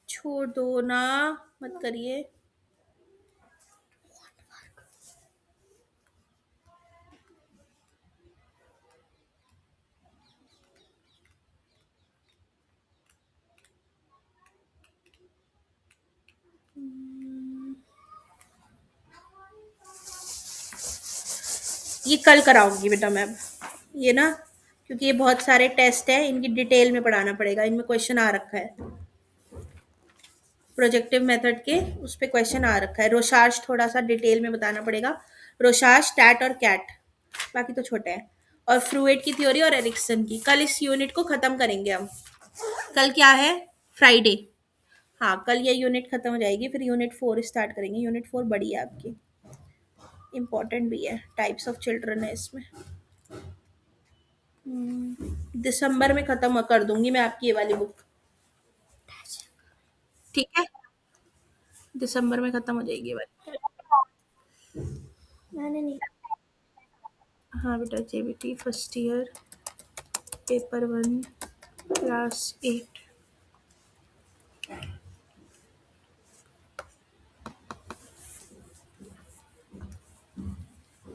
छोड़ दो ना, मत करिए। ये कल कराऊंगी बेटा मैं अब, ये ना, क्योंकि ये बहुत सारे टेस्ट है, इनकी डिटेल में पढ़ाना पड़ेगा, इनमें क्वेश्चन आ रखा है, प्रोजेक्टिव मेथड के उस पे क्वेश्चन आ रखा है। रोशार्श थोड़ा सा डिटेल में बताना पड़ेगा, रोशार्श, टैट और कैट, बाकी तो छोटे हैं। और फ्रूइड की थ्योरी और एरिक्सन की, कल इस यूनिट को खत्म करेंगे हम। कल क्या है, फ्राइडे। हाँ, कल ये यूनिट खत्म हो जाएगी, फिर यूनिट 4 स्टार्ट करेंगे। यूनिट 4 बड़ी है आपकी, इम्पोर्टेंट भी है, टाइप्स ऑफ चिल्ड्रन है इसमें। दिसंबर में खत्म कर दूंगी मैं आपकी ये वाली बुक। ठीक है, दिसंबर में खत्म हो जाएगी ये वाली। मैंने नहीं, हाँ बेटा, JBT first year paper 1 class 8।